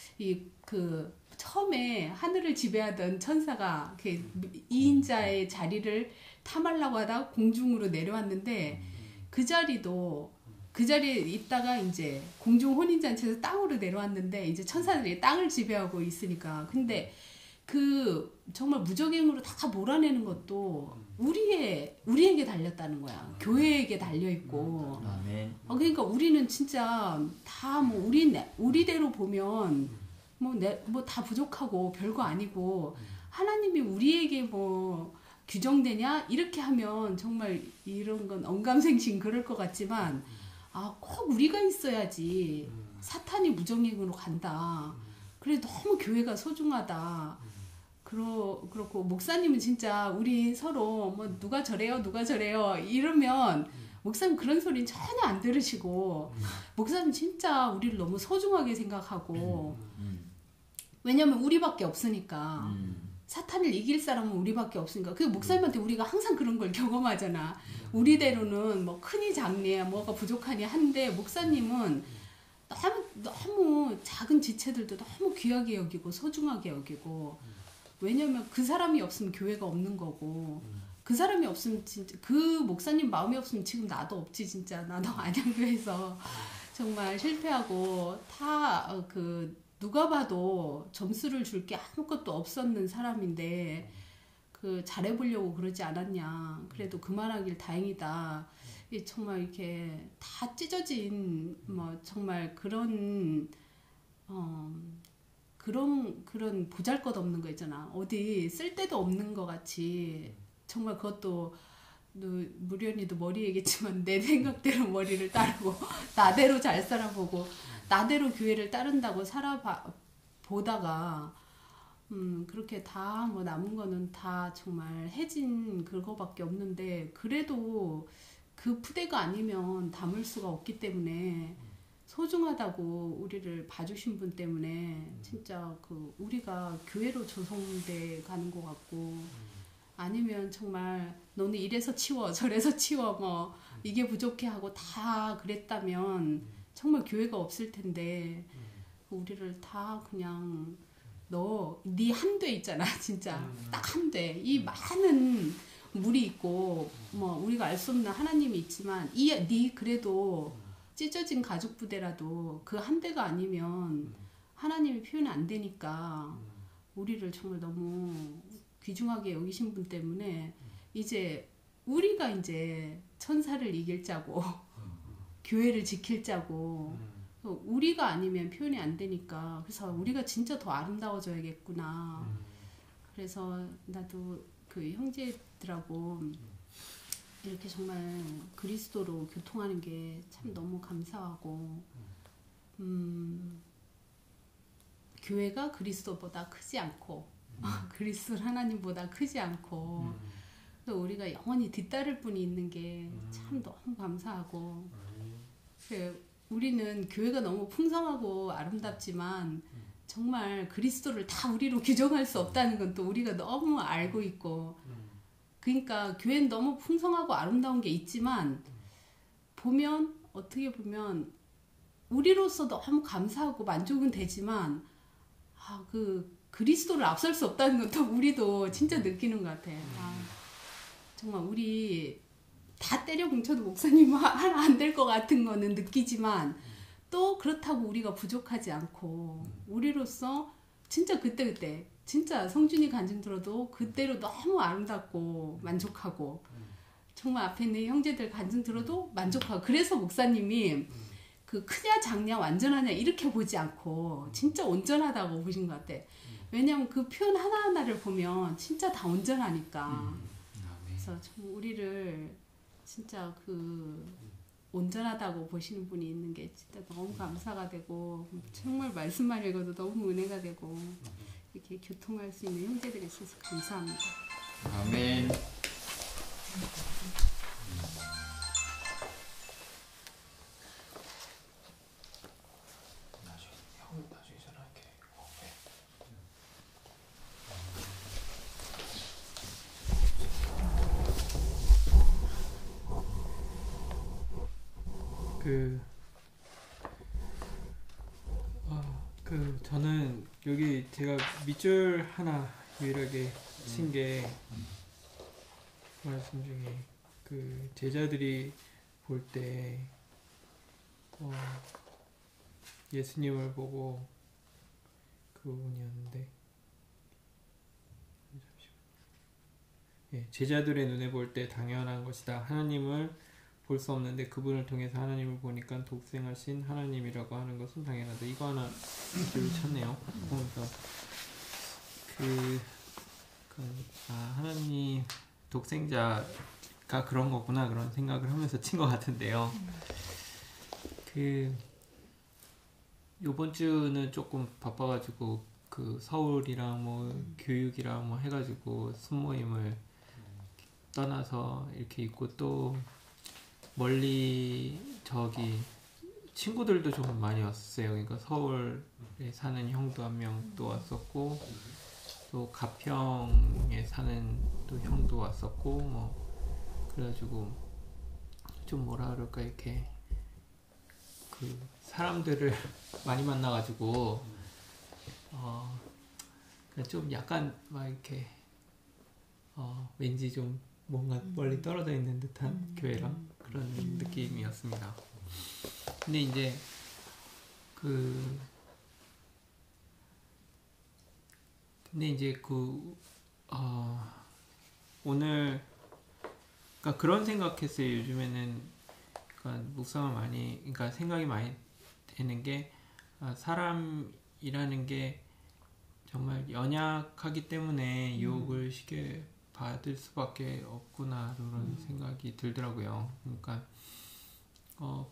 처음에 하늘을 지배하던 천사가 2인자의 자리를 탐하려고 하다 공중으로 내려왔는데 그 자리에 있다가 이제 공중 혼인잔치에서 땅으로 내려왔는데 이제 천사들이 땅을 지배하고 있으니까 근데 정말 무적행으로 다 몰아내는 것도 우리에게 달렸다는 거야. 교회에게 달려있고. 그러니까 우리는 진짜 다 뭐 우리대로 보면 뭐 다 부족하고 별거 아니고 하나님이 우리에게 뭐 규정되냐 이렇게 하면 정말 이런 건 언감생심 그럴 것 같지만 꼭 우리가 있어야지 사탄이 무정행으로 간다. 그래 너무 교회가 소중하다. 그렇고 목사님은 진짜 우리 서로 뭐 누가 저래요 이러면 목사님 그런 소리는 전혀 안 들으시고 목사님 진짜 우리를 너무 소중하게 생각하고 왜냐면 우리밖에 없으니까 사탄을 이길 사람은 우리밖에 없으니까 그 목사님한테 우리가 항상 그런 걸 경험하잖아. 우리대로는 뭐 크니 작니 뭐가 부족하니 한데 목사님은 너무 작은 지체들도 너무 귀하게 여기고 소중하게 여기고 왜냐면 그 사람이 없으면 교회가 없는 거고 그 사람이 없으면 진짜 그 목사님 마음이 없으면 지금 나도 없지 진짜 나도 안양교회에서 정말 실패하고 다 누가 봐도 점수를 줄 게 아무것도 없었는 사람인데 잘해보려고 그러지 않았냐. 그래도 그만하길 다행이다. 정말 이렇게 다 찢어진 뭐 정말 그런 보잘것없는 거 있잖아. 어디 쓸데도 없는 거 같이 정말 그것도 무련히도 머리 얘기했지만 내 생각대로 머리를 따르고 나대로 잘 살아보고 나대로 교회를 따른다고 살아보다가 그렇게 다 뭐 남은 거는 다 정말 해진 그거밖에 없는데 그래도 그 푸대가 아니면 담을 수가 없기 때문에 소중하다고 우리를 봐주신 분 때문에 진짜 우리가 교회로 조성돼 가는 것 같고 아니면 정말 너는 이래서 치워 저래서 치워 뭐 이게 부족해 하고 다 그랬다면 정말 교회가 없을 텐데 우리를 다 그냥 네 한돼 있잖아 진짜 딱 한돼 이 많은 물이 있고 뭐 우리가 알 수 없는 하나님이 있지만 네 그래도 찢어진 가죽 부대라도 그 한대가 아니면 하나님이 표현 안 되니까 우리를 정말 너무 귀중하게 여기신 분 때문에 이제 우리가 이제 천사를 이길 자고 교회를 지킬 자고 우리가 아니면 표현이 안 되니까 그래서 우리가 진짜 더 아름다워져야겠구나. 그래서 나도 그 형제들하고 이렇게 정말 그리스도로 교통하는 게 참 너무 감사하고 교회가 그리스도보다 크지 않고 그리스도 하나님보다 크지 않고 또 우리가 영원히 뒤따를 분이 있는 게 참 너무 감사하고 우리는 교회가 너무 풍성하고 아름답지만 정말 그리스도를 다 우리로 규정할 수 없다는 건 또 우리가 너무 알고 있고 그러니까 교회는 너무 풍성하고 아름다운 게 있지만 보면 어떻게 보면 우리로서 너무 감사하고 만족은 되지만 그리스도를 앞설 수 없다는 건 또 우리도 진짜 느끼는 것 같아. 정말 우리 다 때려 뭉쳐도 목사님 하나 안 될 것 같은 거는 느끼지만 또 그렇다고 우리가 부족하지 않고 우리로서 진짜 그때 진짜 성준이 간증 들어도 그때로 너무 아름답고 만족하고 정말 앞에 있는 형제들 간증 들어도 만족하고 그래서 목사님이 크냐 작냐 완전하냐 이렇게 보지 않고 진짜 온전하다고 보신 것 같아. 왜냐면 그 표현 하나하나를 보면 진짜 다 온전하니까. 그래서 우리를 진짜 온전하다고 보시는 분이 있는 게 진짜 너무 감사가 되고 정말 말씀만 읽어도 너무 은혜가 되고 이렇게 교통할 수 있는 형제들이 있어서 감사합니다. 아멘. 나중에 전화할게. 저는 여기 제가 밑줄 하나 유일하게 친 게 말씀 중에 제자들이 볼 때 예수님을 보고 그 부분이었는데 제자들의 눈에 볼 때 당연한 것이다. 하나님을 볼 수 없는데 그분을 통해서 하나님을 보니까 독생하신 하나님이라고 하는 것은 당연하다. 이거 하나 줄을 쳤네요. 그래서 하나님 독생자가 그런 거구나 그런 생각을 하면서 친 것 같은데요. 요번 주는 조금 바빠가지고 서울이랑 뭐 교육이랑 뭐 해가지고 순모임을 떠나서 이렇게 있고 또 멀리 저기 친구들도 좀 많이 왔어요. 그러니까 서울에 사는 형도 한 명 또 왔었고 또 가평에 사는 또 형도 왔었고 뭐 그래가지고 좀 뭐라 그럴까 이렇게 사람들을 많이 만나가지고 좀 약간 막 이렇게 왠지 좀 뭔가 멀리 떨어져 있는 듯한 교회랑 그런 느낌이었습니다. 근데 이제 오늘 그러니까 그런 생각했어요. 요즘에는 그러니까 묵상을 많이 그러니까 생각이 많이 되는 게 사람이라는 게 정말 연약하기 때문에 유혹을 쉽게 받을 수밖에 없구나 그런 생각이 들더라고요. 그러니까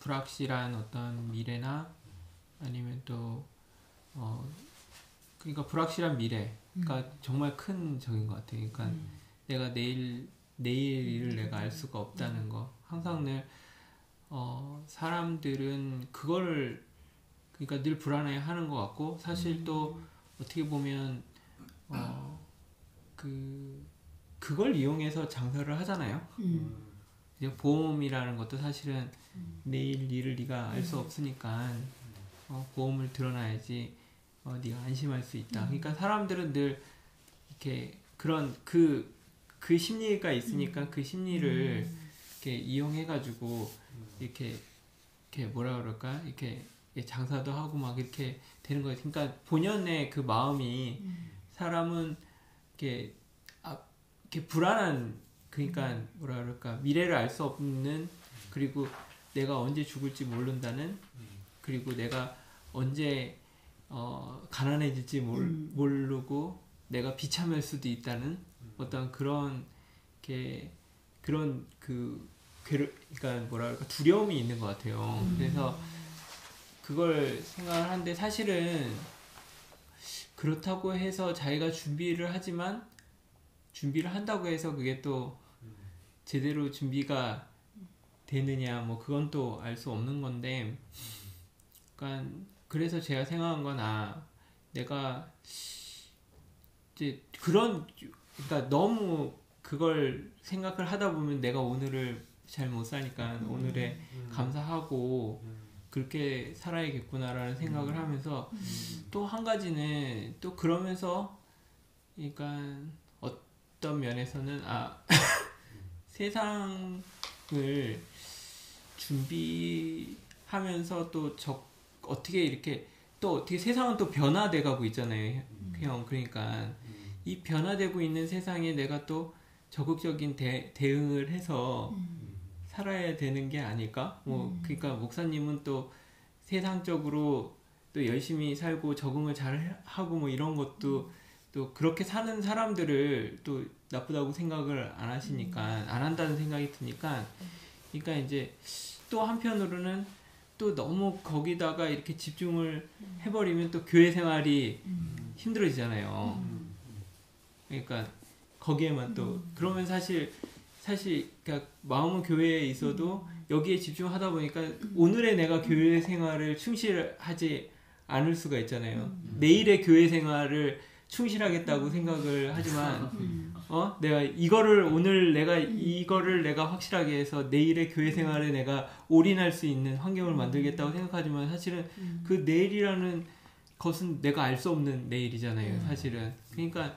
불확실한 어떤 미래나 아니면 또 그러니까 불확실한 미래가 정말 큰 적인 것 같아요. 그러니까 내가 내일 일을 내가 알 수가 없다는 거. 항상 늘 사람들은 그거를 그러니까 늘 불안해하는 것 같고 사실 또 어떻게 보면 그걸 이용해서 장사를 하잖아요. 보험이라는 것도 사실은 내일 일을 네가 알 수 없으니까 보험을 들어놔야지 네가 안심할 수 있다. 그러니까 사람들은 늘 이렇게 그런 그 심리가 있으니까 그 심리를 이렇게 이용해가지고 이렇게 뭐라 그럴까 이렇게 장사도 하고 막 이렇게 되는 거예요. 그러니까 본연의 그 마음이 사람은 이렇게 불안한 그러니까 뭐라 그럴까 미래를 알 수 없는 그리고 내가 언제 죽을지 모른다는 그리고 내가 언제 가난해질지 모르고 내가 비참할 수도 있다는 어떤 그런 그러니까 뭐라 그럴까 두려움이 있는 것 같아요. 그래서 그걸 생각을 하는데 사실은 그렇다고 해서 자기가 준비를 하지만 준비를 한다고 해서 그게 또 제대로 준비가 되느냐 뭐 그건 또 알 수 없는 건데 그러니까 그래서 제가 생각한 건 내가 이제 그러니까 너무 그걸 생각을 하다 보면 내가 오늘을 잘 못 사니까 오늘에 감사하고 그렇게 살아야겠구나라는 생각을 하면서 또 한 가지는 또 그러면서 그러니까 어떤 면에서는 세상을 준비하면서 또 어떻게 이렇게 또 어떻게 세상은 또 변화돼 가고 있잖아요. 형 그러니까 이 변화되고 있는 세상에 내가 또 적극적인 대응을 해서 살아야 되는 게 아닐까? 뭐 그러니까 목사님은 또 세상적으로 또 열심히 살고 적응을 잘 하고 뭐 이런 것도 또 그렇게 사는 사람들을 또 나쁘다고 생각을 안 하시니까 안 한다는 생각이 드니까 그러니까 이제 또 한편으로는 또 너무 거기다가 이렇게 집중을 해버리면 또 교회 생활이 힘들어지잖아요. 그러니까 거기에만 또 그러면 사실 그러니까 마음은 교회에 있어도 여기에 집중하다 보니까 오늘의 내가 교회 생활을 충실하지 않을 수가 있잖아요. 내일의 교회 생활을 충실하겠다고 생각을 하지만 내가 이거를 내가 확실하게 해서 내일의 교회 생활에 내가 올인할 수 있는 환경을 만들겠다고 생각하지만 사실은 그 내일이라는 것은 내가 알 수 없는 내일이잖아요. 사실은 그러니까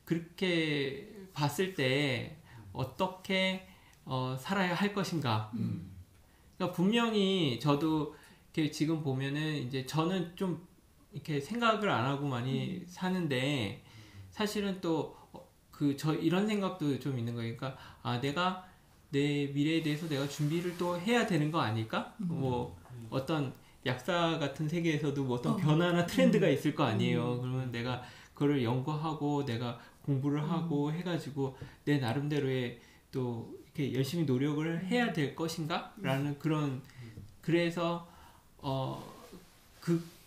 그렇게 봤을 때 어떻게 살아야 할 것인가. 그러니까 분명히 저도 이렇게 지금 보면은 이제 저는 좀 이렇게 생각을 안 하고 많이 사는데 사실은 또 이런 생각도 좀 있는 거예요. 그러니까 내가 내 미래에 대해서 내가 준비를 또 해야 되는 거 아닐까? 뭐 어떤 약사 같은 세계에서도 뭐 어떤 변화나 트렌드가 있을 거 아니에요. 그러면 내가 그거를 연구하고 내가 공부를 하고 해가지고 내 나름대로의 또 이렇게 열심히 노력을 해야 될 것인가? 라는 그런, 그래서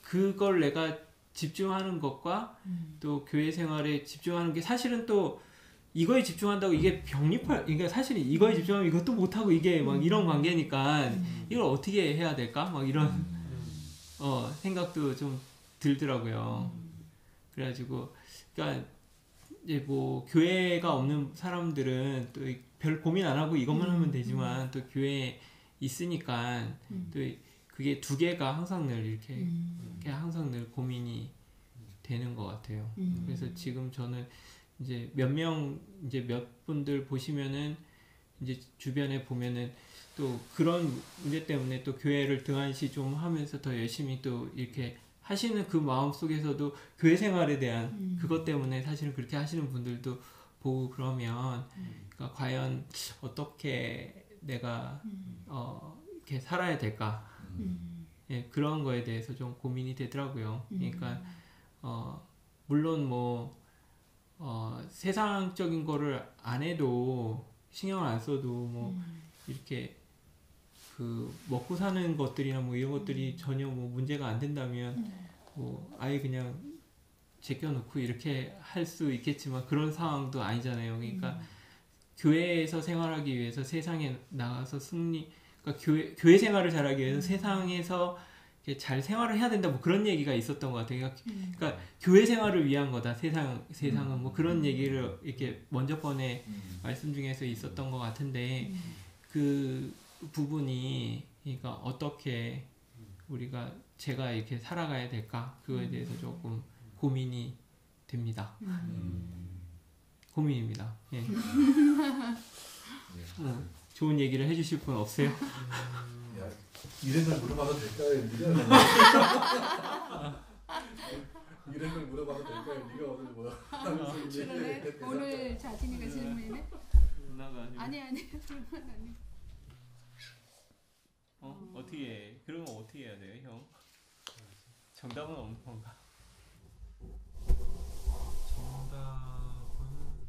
그걸 내가 집중하는 것과 또 교회 생활에 집중하는 게 사실은 또 이거에 집중한다고 이게 그러니까 사실은 이거에 집중하면 이것도 못하고 이게 막 이런 관계니까 이걸 어떻게 해야 될까? 막 이런 생각도 좀 들더라고요. 그래가지고, 그러니까 이제 뭐 교회가 없는 사람들은 또 별 고민 안 하고 이것만 하면 되지만 또 교회에 있으니까 또 그게 두 개가 항상 늘 이렇게 항상 늘 고민이 되는 것 같아요. 그래서 지금 저는 이제 몇 분들 보시면은 이제 주변에 보면은 또 그런 문제 때문에 또 교회를 등한시 좀 하면서 더 열심히 또 이렇게 하시는 그 마음 속에서도 교회 생활에 대한 그것 때문에 사실은 그렇게 하시는 분들도 보고 그러면 그러니까 과연 어떻게 내가 이렇게 살아야 될까? 예, 그런 거에 대해서 좀 고민이 되더라고요. 그러니까 물론 뭐 세상적인 거를 안 해도 신경을 안 써도 뭐 이렇게 그 먹고 사는 것들이나 뭐 이런 것들이 전혀 뭐 문제가 안 된다면 뭐 아예 그냥 제껴놓고 이렇게 할 수 있겠지만 그런 상황도 아니잖아요. 그러니까 교회에서 생활하기 위해서 세상에 나가서 그러니까 교회 생활을 잘하기 위해서 세상에서 이렇게 잘 생활을 해야 된다 뭐 그런 얘기가 있었던 것 같아요. 그러니까 교회 생활을 위한 거다. 세상은 뭐 그런 얘기를 이렇게 먼저 번에 말씀 중에서 있었던 것 같은데 그 부분이 그러니까 어떻게 제가 이렇게 살아가야 될까 그거에 대해서 조금 고민이 됩니다. 고민입니다. 예. 좋은 얘기를 해주실 분 없어요? 야, 이런 걸 물어봐도 될까요? 이런 걸 물어봐도 될까요? 네가 오늘 뭐 그러네. 오늘 자진이가 질문이네. 아니. 어떻게 그러면 어떻게 해야 돼요, 형? 정답은 없는 건가? 정답은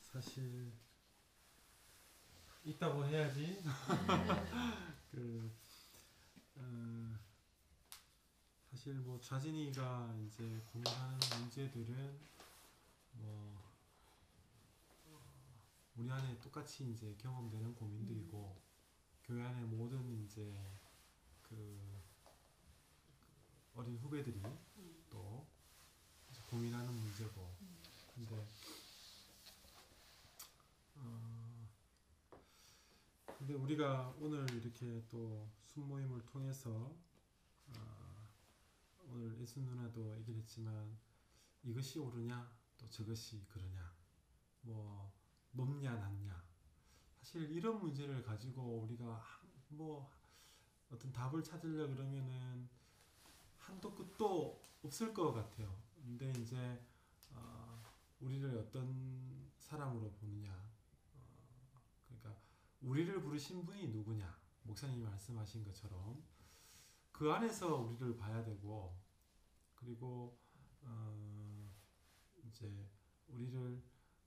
사실 있다고 해야지. 사실 뭐 자진이가 이제 고민하는 문제들은 뭐 우리 안에 똑같이 이제 경험되는 고민들이고 교회 안에 모든 이제 그 어린 후배들이 또 고민하는 문제고 근데 우리가 오늘 이렇게 또 순모임을 통해서 오늘 예순 누나도 얘기를 했지만 이것이 옳으냐 또 저것이 그러냐 뭐 높냐 낮냐 사실 이런 문제를 가지고 우리가 뭐 어떤 답을 찾으려 그러면은 한도 끝도 없을 것 같아요. 근데 이제 우리를 어떤 사람으로 보느냐 그러니까 우리를 부르신 분이 누구냐 목사님이 말씀하신 것처럼 그 안에서 우리를 봐야 되고 그리고 이제 우리를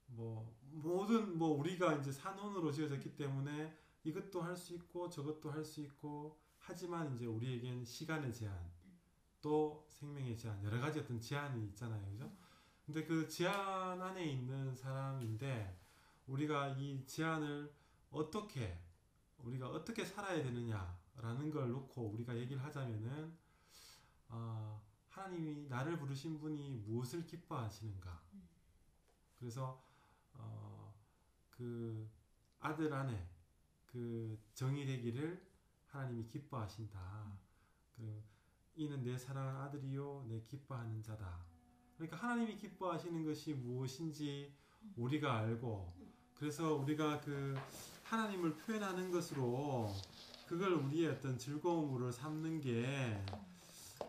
뭐 모든 뭐 우리가 이제 산원으로 지어졌기 때문에 이것도 할 수 있고 저것도 할 수 있고 하지만 이제 우리에겐 시간의 제한 또 생명의 제한 여러 가지 어떤 제한이 있잖아요, 그죠? 근데 그 제한 안에 있는 사람인데 우리가 이 제한을 우리가 어떻게 살아야 되느냐라는 걸 놓고 우리가 얘기를 하자면은 하나님이 나를 부르신 분이 무엇을 기뻐하시는가? 그래서 그 아들 안에 그 정의되기를 하나님이 기뻐하신다. 이는 내 사랑하는 아들이요 내 기뻐하는 자다. 그러니까 하나님이 기뻐하시는 것이 무엇인지 우리가 알고 그래서 우리가 그 하나님을 표현하는 것으로 그걸 우리의 어떤 즐거움으로 삼는 게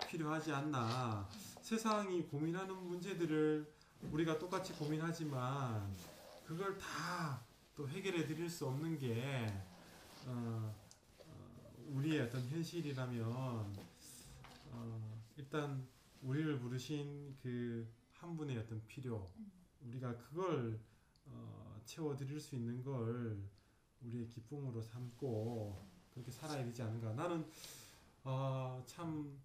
필요하지 않나. 세상이 고민하는 문제들을 우리가 똑같이 고민하지만 그걸 다 또 해결해 드릴 수 없는 게 우리의 어떤 현실이라면 일단 우리를 부르신 그 한 분의 어떤 필요, 우리가 그걸 채워 드릴 수 있는 걸 우리의 기쁨으로 삼고 그렇게 살아야 되지 않은가. 나는 참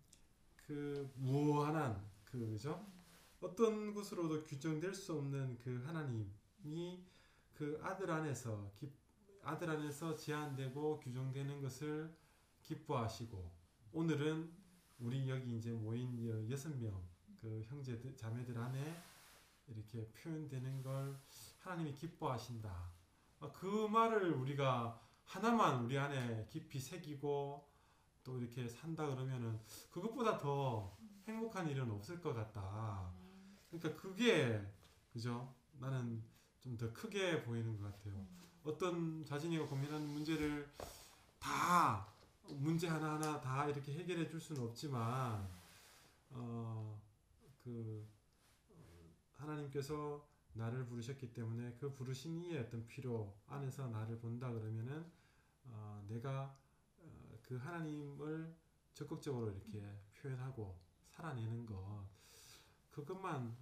그 무한한 그죠? 어떤 것으로도 규정될 수 없는 그 하나님이 그 아들 안에서 제한되고 규정되는 것을 기뻐하시고, 오늘은 우리 여기 이제 모인 6명 그 형제들 자매들 안에 이렇게 표현되는 걸 하나님이 기뻐하신다. 그 말을 우리가 하나만 우리 안에 깊이 새기고 또 이렇게 산다 그러면은 그것보다 더 행복한 일은 없을 것 같다. 그러니까 그게 그죠? 나는 좀 더 크게 보이는 것 같아요. 어떤 자신이 고민하는 문제를 다 문제 하나하나 다 이렇게 해결해 줄 수는 없지만 하나님께서 나를 부르셨기 때문에 그 부르신 이의 어떤 필요 안에서 나를 본다 그러면은 내가 그 하나님을 적극적으로 이렇게 표현하고 살아내는 것, 그것만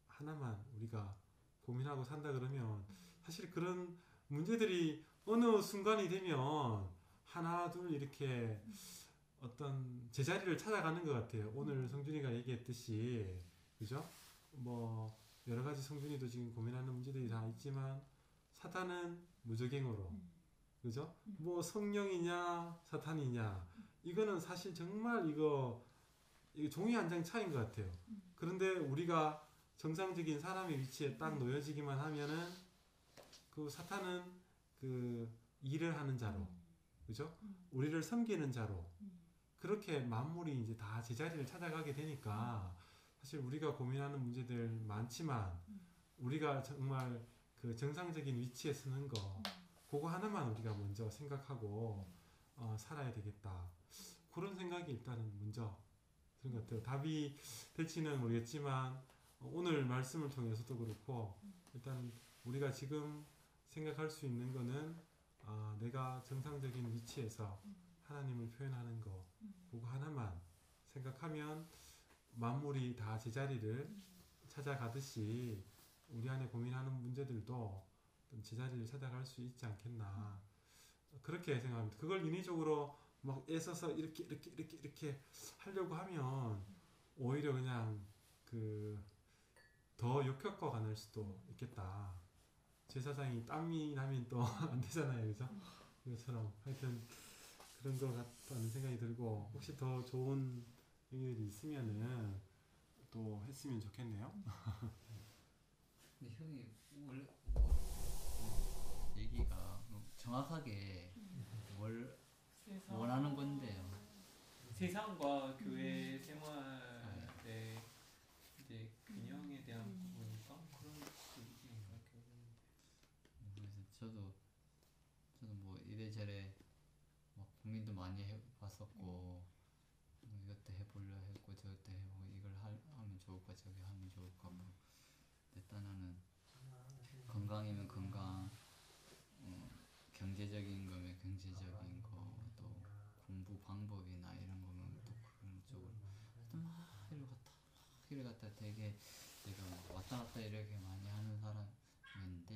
하나만 우리가 고민하고 산다 그러면 사실 그런 문제들이 어느 순간이 되면 하나 둘 이렇게 어떤 제자리를 찾아가는 것 같아요. 오늘 성준이가 얘기했듯이 그죠? 뭐 여러 가지 성준이도 지금 고민하는 문제들이 다 있지만 사탄은 무적행으로 그죠? 뭐 성령이냐 사탄이냐 이거는 사실 정말 이거 종이 한 장 차이인 것 같아요. 그런데 우리가 정상적인 사람의 위치에 딱 놓여지기만 하면은 그 사탄은 그 일을 하는 자로 그죠? 우리를 섬기는 자로 그렇게 만물이 이제 다 제자리를 찾아가게 되니까 사실 우리가 고민하는 문제들 많지만 우리가 정말 그 정상적인 위치에 서는 거 그거 하나만 우리가 먼저 생각하고 살아야 되겠다. 그런 생각이 일단은 먼저 드는 것 같아요. 답이 될지는 모르겠지만 오늘 말씀을 통해서도 그렇고 일단 우리가 지금 생각할 수 있는 거는 내가 정상적인 위치에서 하나님을 표현하는 거 그거 하나만 생각하면 만물이 다 제자리를 찾아가듯이 우리 안에 고민하는 문제들도 제자리를 찾아갈 수 있지 않겠나 그렇게 생각합니다. 그걸 인위적으로 막 애써서 이렇게 하려고 하면 오히려 그냥 그 더 역효과가 날 수도 있겠다. 제사장이 땀이 나면 또 안 되잖아요, 그죠? 이것처럼 하여튼 그런 것 같다는 생각이 들고 혹시 더 좋은 얘기들이 있으면은 또 했으면 좋겠네요. 근데 형이 원래 얘기가 정확하게 뭘 원하는 건데요. 세상과 교회 생활의 이제 균형에 대한 부분이니까 그런 얘기인가 그래서 저도 뭐 이래저래 막 고민도 많이 해봤었고 이것도 해보려 했고 저것도 해보고 이걸 하면 좋을까 저게 하면 좋을까 뭐 일단 나는 건강이면 건강 경제적인 거면 경제적인 거 또 공부 방법이나 이런 거면 또 그런 쪽으로 하여튼 막 이리 갔다 되게 내가 막 왔다 갔다 이렇게 많이 하는 사람인데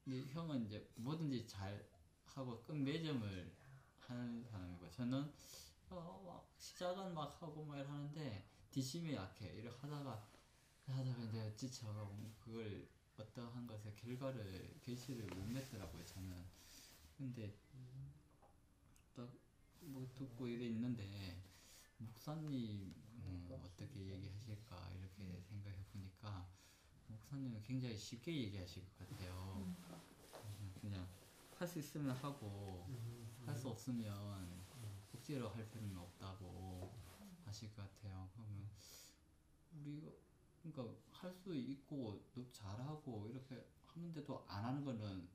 근데 형은 이제 뭐든지 잘 하고 끝매점을 하는 사람이고 저는 막 시작은 막 하고 막 하는데 뒷심이 약해. 이렇게 하다가 내가 지쳐가고 그걸 어떠한 것에 결실을 못 맺더라고요 저는. 근데 딱 뭐 듣고 이래 있는데 목사님은 어떻게 얘기하실까 이렇게 생각해 보니까 목사님은 굉장히 쉽게 얘기하실 것 같아요. 그냥 할 수 있으면 하고 할 수 없으면 억지로 할 필요는 없다고 하실 것 같아요. 그러면 우리가 그러니까 할 수 있고 또 잘하고 이렇게 하는데도 안 하는 거는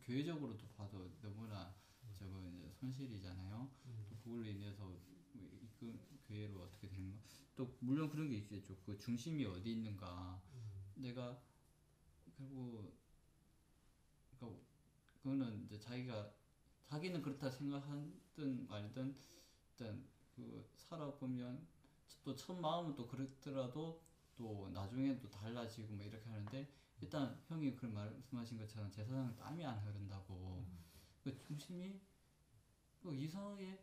교회적으로도 봐도 너무나 저거 이제 손실이잖아요. 또 그걸로 인해서 뭐 교회로 어떻게 되는 거? 또 물론 그런 게 있겠죠. 그 중심이 어디 있는가? 내가 그리고 그러니까 그거는 이제 자기는 그렇다 생각하든 말든 일단 그 살아보면 또 첫 마음은 또 그렇더라도 또 나중엔 또 달라지고 뭐 이렇게 하는데 일단 형이 그 말씀하신 것처럼 제 세상은 땀이 안 흐른다고 그 중심이 뭐 이상하게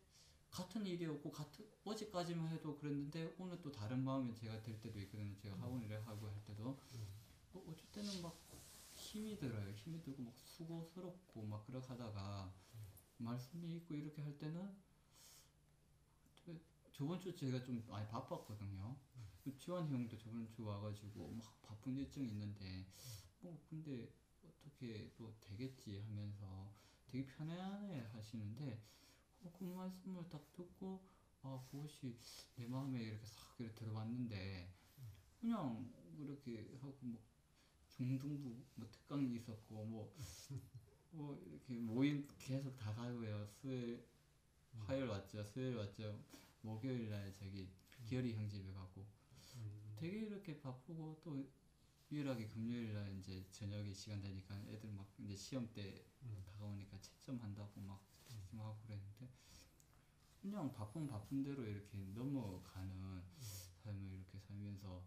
같은 일이었고 어제까지만 해도 그랬는데 오늘 또 다른 마음이 제가 들 때도 있거든요. 제가 학원 일을 하고 할 때도 어쩔 때는 막 힘이 들어요. 힘이 들고 막 수고스럽고 막 그렇게 하다가 말씀이 있고 이렇게 할 때는 저번 주 제가 좀 많이 바빴거든요. 지환 형도 저번 주 와가지고 막 바쁜 일정이 있는데 뭐 근데 어떻게 또 되겠지 하면서 되게 편안해 하시는데 그 말씀을 딱 듣고 그것이 내 마음에 이렇게 싹 이렇게 들어왔는데 그냥 이렇게 하고 뭐 중등부 뭐 특강이 있었고 뭐 이렇게 모임 계속 다 가고요. 화요일 왔죠, 수요일 왔죠, 목요일 날 저기 기열이 형 집에 가고 되게 이렇게 바쁘고 또 유일하게 금요일 날 이제 저녁에 시간 되니까 애들 막 이제 시험 때 다가오니까 채점한다고 막 채점하고 그랬는데 그냥 바쁜 대로 이렇게 넘어가는 삶을 이렇게 살면서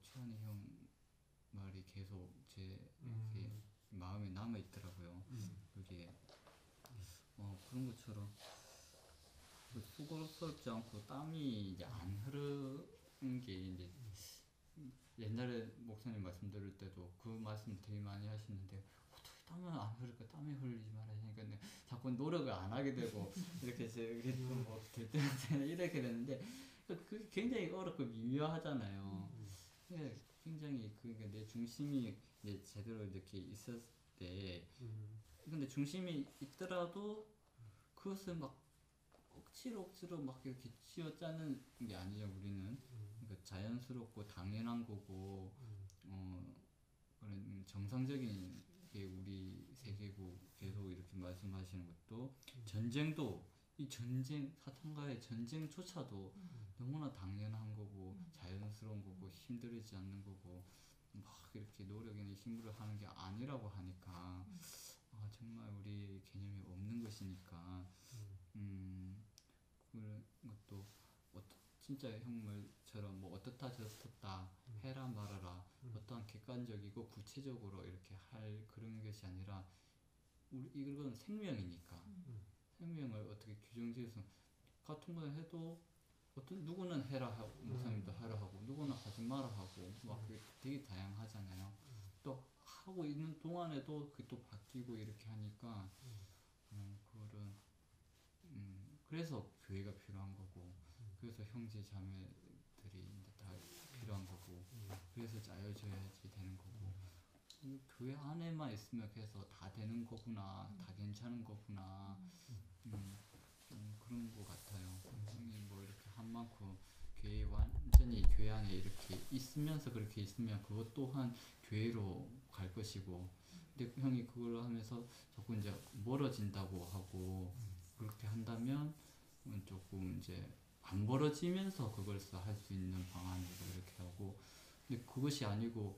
최한이 형 말이 계속 제 이렇게 마음에 남아 있더라고요. 그게 그런 것처럼 수고스럽지 않고 땀이 이제 안 흐르는 게 이제 옛날에 목사님 말씀 들을 때도 그 말씀 되게 많이 하시는데 어떻게 땀을 안 흐를까, 땀이 흘리지 말아야니까 자꾸 노력을 안 하게 되고 이렇게 뭐될 때는 이렇게 되는데 그게 굉장히 어렵고 미묘하잖아요. 굉장히 그러니까 내 중심이 이제 제대로 이렇게 있었을 때 근데 중심이 있더라도 그것을 막 억지로 막 이렇게 쥐어짜는 게 아니죠. 우리는 그러니까 자연스럽고 당연한 거고 그런 정상적인 게 우리 세계고 계속 이렇게 말씀하시는 것도 전쟁도 이 전쟁 사탄과의 전쟁조차도 너무나 당연한 거고 자연스러운 거고 힘들지 않는 거고 막 이렇게 노력이나 힘으로 하는 게 아니라고 하니까 정말 우리 개념이 없는 것이니까 그런 것도 진짜 형 말처럼 뭐 어떻다 저렇다 해라 말아라 어떠한 객관적이고 구체적으로 이렇게 할 그런 것이 아니라 이건 생명이니까 생명을 어떻게 규정지어서 같은 걸 해도 누구는 해라 하고 목사님도 하라 하고 누구는 하지 마라 하고 막 되게 다양하잖아요. 또 하고 있는 동안에도 그게 또 바뀌고 이렇게 하니까 그거는 그래서 교회가 필요한 거고 그래서 형제 자매들이 이제 다 필요한 거고 그래서 짜여져야지 되는 거고 교회 안에만 있으면 그래서 다 되는 거구나 다 괜찮은 거구나 그런 거 같아요. 형이 뭐 이렇게 한 만큼 교회 완전히 교회 안에 이렇게 있으면서 그렇게 있으면 그것 또한 교회로 갈 것이고 근데 형이 그걸 하면서 자꾸 이제 멀어진다고 하고 그렇게 한다면 조금 이제 안 멀어지면서 그걸 할 수 있는 방안으로 이렇게 하고 근데 그것이 아니고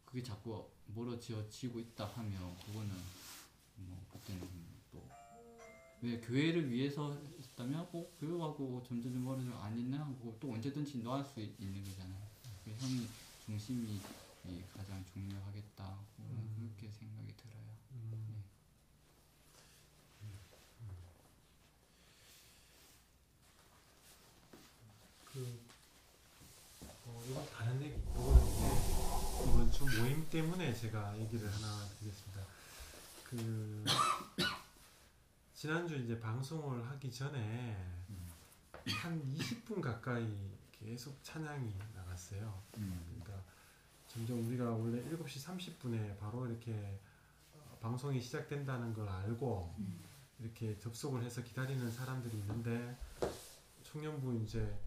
그게 자꾸 멀어지고 있다 하면 그거는 뭐 그때는 또 왜 교회를 위해서 했다면 교회하고 점점 멀어지면 안 있나 하고 또 언제든지 놓을 수 있는 거잖아요. 형이 중심이 가장 중요하겠다 그렇게 생각이 들어요. 네. 이건 다른 얘기. 이거는 이제 이번 주 모임 때문에 제가 얘기를 하나 드리겠습니다. 지난주 이제 방송을 하기 전에 한 20분 가까이 계속 찬양이 나갔어요. 그러니까 점점 우리가 원래 7시 30분에 바로 이렇게 방송이 시작된다는 걸 알고 이렇게 접속을 해서 기다리는 사람들이 있는데 청년부 이제